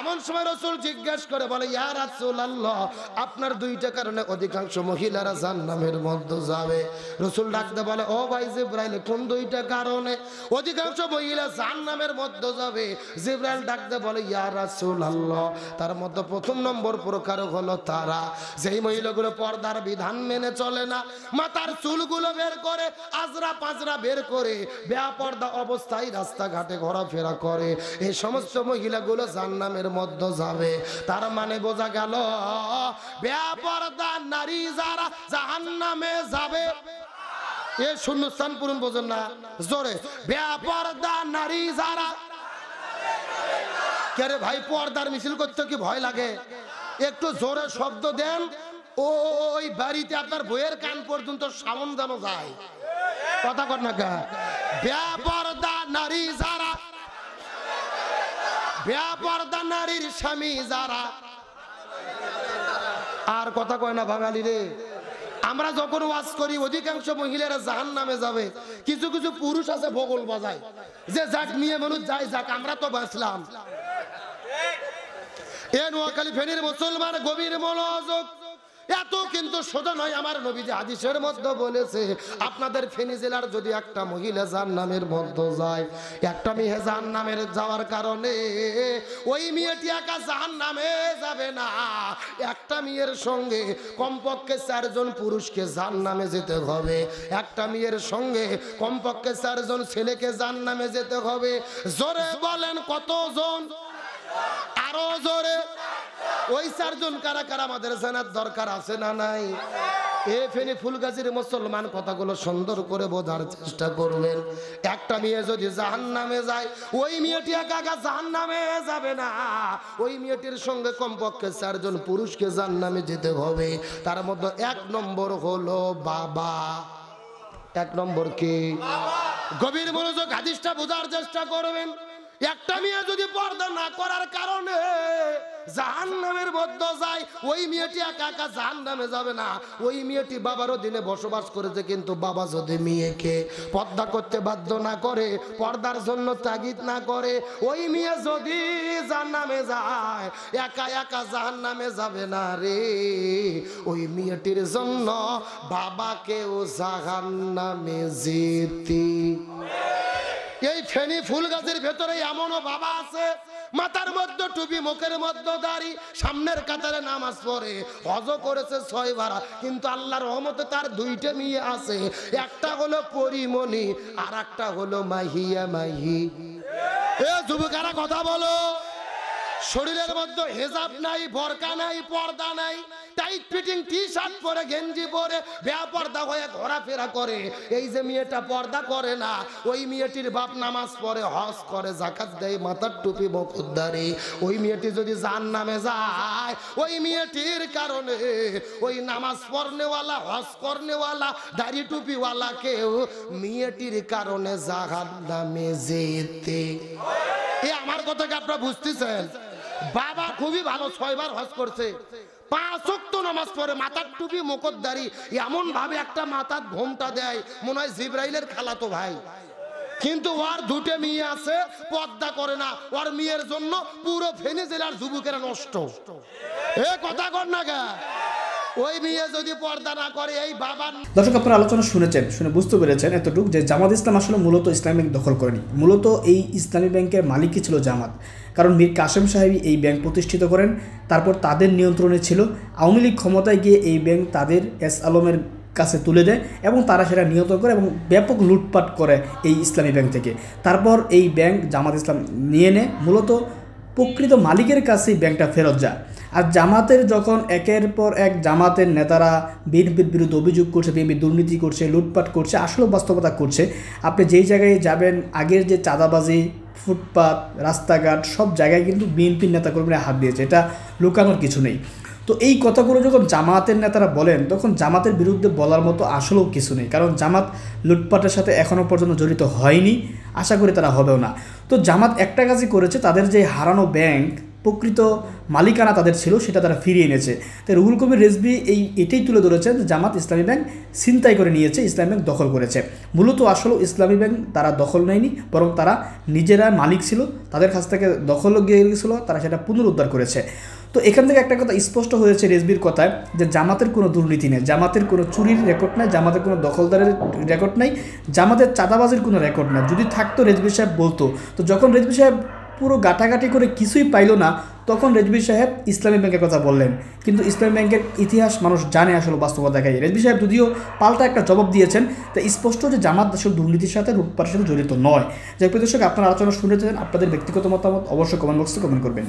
এমন সময় রাসূল জিজ্ঞেস করে বলে, ইয়া রাসূলুল্লাহ, আপনার 2টা কারণে অধিকাংশ মহিলারা জাহান্নামের মধ্যে যাবে। রাসূল ডাকতে বলে, ও ভাই জিবরাইল, কোন 2টা কারণে অধিকাংশ মহিলা জাহান্নামের মধ্যে যাবে? জিবরাইল ডাকতে বলে, ইয়া রাসূলুল্লাহ, তার মধ্যে প্রথম নম্বর প্রকার হলো তারা যেই মহিলাগুলো পর্দার বিধান মেনে চলে না, মাথার চুলগুলো বের করে, আজরা পাজরা বের করে বেপর্দা অবস্থায় রাস্তাঘাটে ঘোরাফেরা করে, এই সমস্ত মহিলাগুলো জাহান্নামের মধ্যে যাবে। তার মানে বোঝা গেল, বেপর্দা নারী যারা জাহান্নামে যাবে। এ শূন্যস্থান পূরণ বোঝেন না? জোরে, বেপর্দা নারী যারা। কে রে ভাই, পর্দার মিছিল করতে কি ভয় লাগে? একটু জোরে শব্দ দেন। ও বাড়িতে আপনার বইয়ের কান পর্যন্ত সাউন্ড যেন যায়। কথা কর না কা? বেপরদা নারী যারা, বেপরদা নারীর স্বামী যারা, আর কথা কয় না বাঙালি রে। আমরা যখন ওয়াজ করি অধিকাংশ মহিলারা জাহান্নামে যাবে, কিছু কিছু পুরুষ আছে ভোগল বাজায় যে যাক নিয়ে মানুষ যায় যাক, আমরা তো বাঁচলাম। এ নোয়াখালী ফেনীর মুসলমান গভীর মনোযোগ, এত কিন্তু সোজা নয়। আমার নবীজি হাদিসের মধ্যে বলেছে, আপনাদের ফেনী জেলার যদি একটা মহিলা জাহান্নামের মধ্যে যায়, একটা মেয়ে জাহান্নামের যাওয়ার কারণে ওই মেয়েটি একা জাহান্নামে যাবে না, একটা মেয়ের সঙ্গে কমপক্ষে 4 জন পুরুষকে জাহান্নামে যেতে হবে, একটা মেয়ের সঙ্গে কমপক্ষে 4 জন ছেলেকে জাহান্নামে যেতে হবে। জোরে বলেন কতজন? আরো জোরে। ওই 4 জন কারা কারা আমাদের জানার দরকার আছে না নাই? এ ফেনী ফুলগাজীর মুসলমান কথাগুলো সুন্দর করে বোঝার চেষ্টা করবেন। একটা মেয়ে যদি জাহান্নামে যায়, ওই মেয়েটি একা একা জাহান্নামে যাবে না, ওই মেয়েটির সঙ্গে কমপক্ষে 4 জন পুরুষকে জাহান্নামে যেতে হবে। তার মধ্যে 1 নম্বর হলো বাবা। 1 নম্বর কি? গভীর মনোযোগ, হাদিসটা বোঝার চেষ্টা করবেন। একটা মেয়ে যদি পর্দা না করার কারণে জাহান্নামের মধ্যে যায়, ওই মেয়েটি একা একা জাহান্নামে যাবে না, ওই মেয়েটি বাবার অধীনে বসবাস করেছে, কিন্তু বাবা যদি মেয়েকে পর্দা করতে বাধ্য না করে, পর্দার জন্য তাগিদ না করে, ওই মেয়ে যদি জাহান্নামে যায়, একা একা জাহান্নামে যাবে না রে, ওই মেয়েটির জন্য বাবাকেও জাহান্নামে যেতে। এই ফেনী ফুলগাজীর ভেতরে এমনও বাবা আছে, মাথার মধ্যে টুপি, মুখের মধ্যে দাড়ি, সামনের কাতারে নামাজ পড়ে, হজ করেছে 6 বার, কিন্তু আল্লাহর রহমতে তার 2টা মেয়ে আছে, একটা হলো পরিমণি আর একটা হলো মাহিয়া মাহি। এ যুবকেরা কথা বলো। শরীরের মধ্যে হেজাব নাই, বোরকা নাই, পর্দা নাই, টাইট ফিটিং টি-শার্ট পরে, গেঞ্জি পরে বেপর্দা হয়ে ঘোরাফেরা করে। এই যে মেয়েটা পর্দা করে না, ওই মেয়েটির বাপ নামাজ পড়ে, হজ করে, যাকাত দেয়, মাথার টুপি মুখোদ্দারি, ওই মেয়েটি যদি জাহান্নামে যায়, ওই মেয়েটির কারণে ওই নামাজ পড়নেওয়ালা, হজ করনেওয়ালা, দাড়ি টুপিওয়ালা কেউ মেয়েটির কারণে জাহান্নামে যেতে। এ আমার কথাকে আপনারা বুঝতেছেন? বাবা খুবই ভালো, 6 বার হজ করছে, 5 ওয়াক্ত নামাজ পড়ে, মাথার টুপি মুখোদ্দারি, এমন ভাবে একটা মাথার ঘোমটা দেয় মনে হয় জিবরাইলের খালাতো ভাই, কিন্তু ওর 2টে মেয়ে আছে, পর্দা করে না। ওর মেয়ের জন্য পুরো ফেনী জেলার যুবকেরা নষ্ট। এ কথা কর না গা? ওই মেয়ে যদি পর্দা না করে, এই বাবা। দর্শক, আপনারা আলোচনা শুনেছেন, শুনে বুঝতে পেরেছেন এতটুকু যে জামাত ইসলাম আসলে মূলত ইসলামী ব্যাংক দখল করেনি। মূলত এই ইসলামী ব্যাংকের মালিকই ছিল জামাত, কারণ মীর কাসেম সাহেবই এই ব্যাংক প্রতিষ্ঠিত করেন। তারপর তাদের নিয়ন্ত্রণে ছিল। আওয়ামী লীগ ক্ষমতায় গিয়ে এই ব্যাংক তাদের এস আলমের কাছে তুলে দেয় এবং তারা সেটা নিয়ন্ত্রণ করে এবং ব্যাপক লুটপাট করে এই ইসলামী ব্যাংক থেকে। তারপর এই ব্যাংক জামাত ইসলাম নিয়ে নেয়, মূলত প্রকৃত মালিকের কাছেই ব্যাংকটা ফেরত যায়। আর জামাতের যখন একের পর এক জামাতের নেতারা বিএনপির বিরুদ্ধে অভিযোগ করছে, বিএনপি দুর্নীতি করছে, লুটপাট করছে, আসলে বাস্তবতা করছে। আপনি যেই জায়গায় যাবেন, আগের যে চাঁদাবাজি, ফুটপাত, রাস্তাঘাট, সব জায়গায় কিন্তু বিএনপির নেতাকর্মীরা হাত দিয়েছে, এটা লুকানোর কিছু নেই। তো এই কথাগুলো যখন জামাতের নেতারা বলেন, তখন জামাতের বিরুদ্ধে বলার মতো আসলেও কিছু নেই, কারণ জামাত লুটপাটের সাথে এখনও পর্যন্ত জড়িত হয়নি, আশা করি তারা হবেও না। তো জামাত একটা কাজই করেছে, তাদের যে হারানো ব্যাংক, প্রকৃত মালিকানা তাদের ছিল, সেটা তারা ফিরিয়ে এনেছে। তাই রুহুল কবির রিজভী এটাই তুলে ধরেছেন যে জামাত ইসলামী ব্যাংক ছিনতাই করে নিয়েছে, ইসলামী ব্যাংক দখল করেছে। মূলত আসলে ইসলামী ব্যাংক তারা দখল নেয়নি, বরং তারা নিজেরা মালিক ছিল, তাদের কাছ থেকে দখল গিয়ে গেছিলো, তারা সেটা পুনরুদ্ধার করেছে। তো এখান থেকে একটা কথা স্পষ্ট হয়েছে রিজভীর কথায়, যে জামাতের কোনো দুর্নীতি নেই, জামাতের কোনো চুরির রেকর্ড নাই, জামাতের কোনো দখলদারের রেকর্ড নাই, জামাতের চাঁদাবাজির কোনো রেকর্ড নাই। যদি থাকতো রিজভী সাহেব বলতো। তো যখন রিজভী সাহেব পুরো গাটাগাটি করে কিছুই পাইল না, তখন রিজভী সাহেব ইসলামী ব্যাংকের কথা বললেন। কিন্তু ইসলামী ব্যাংকের ইতিহাস মানুষ জানে, আসলে বাস্তবতা দেখায়। রিজভী সাহেব যদিও পাল্টা একটা জবাব দিয়েছেন, তাই স্পষ্ট যে জামাত আসলে দুর্নীতির সাথে, লুটপাটের সাথে জড়িত নয়। যাই প্রিয় দর্শক, আপনারা আলোচনা শুনেছেন, আপনাদের ব্যক্তিগত মতামত অবশ্যই কমেন্ট বক্সে কমেন্ট করবেন।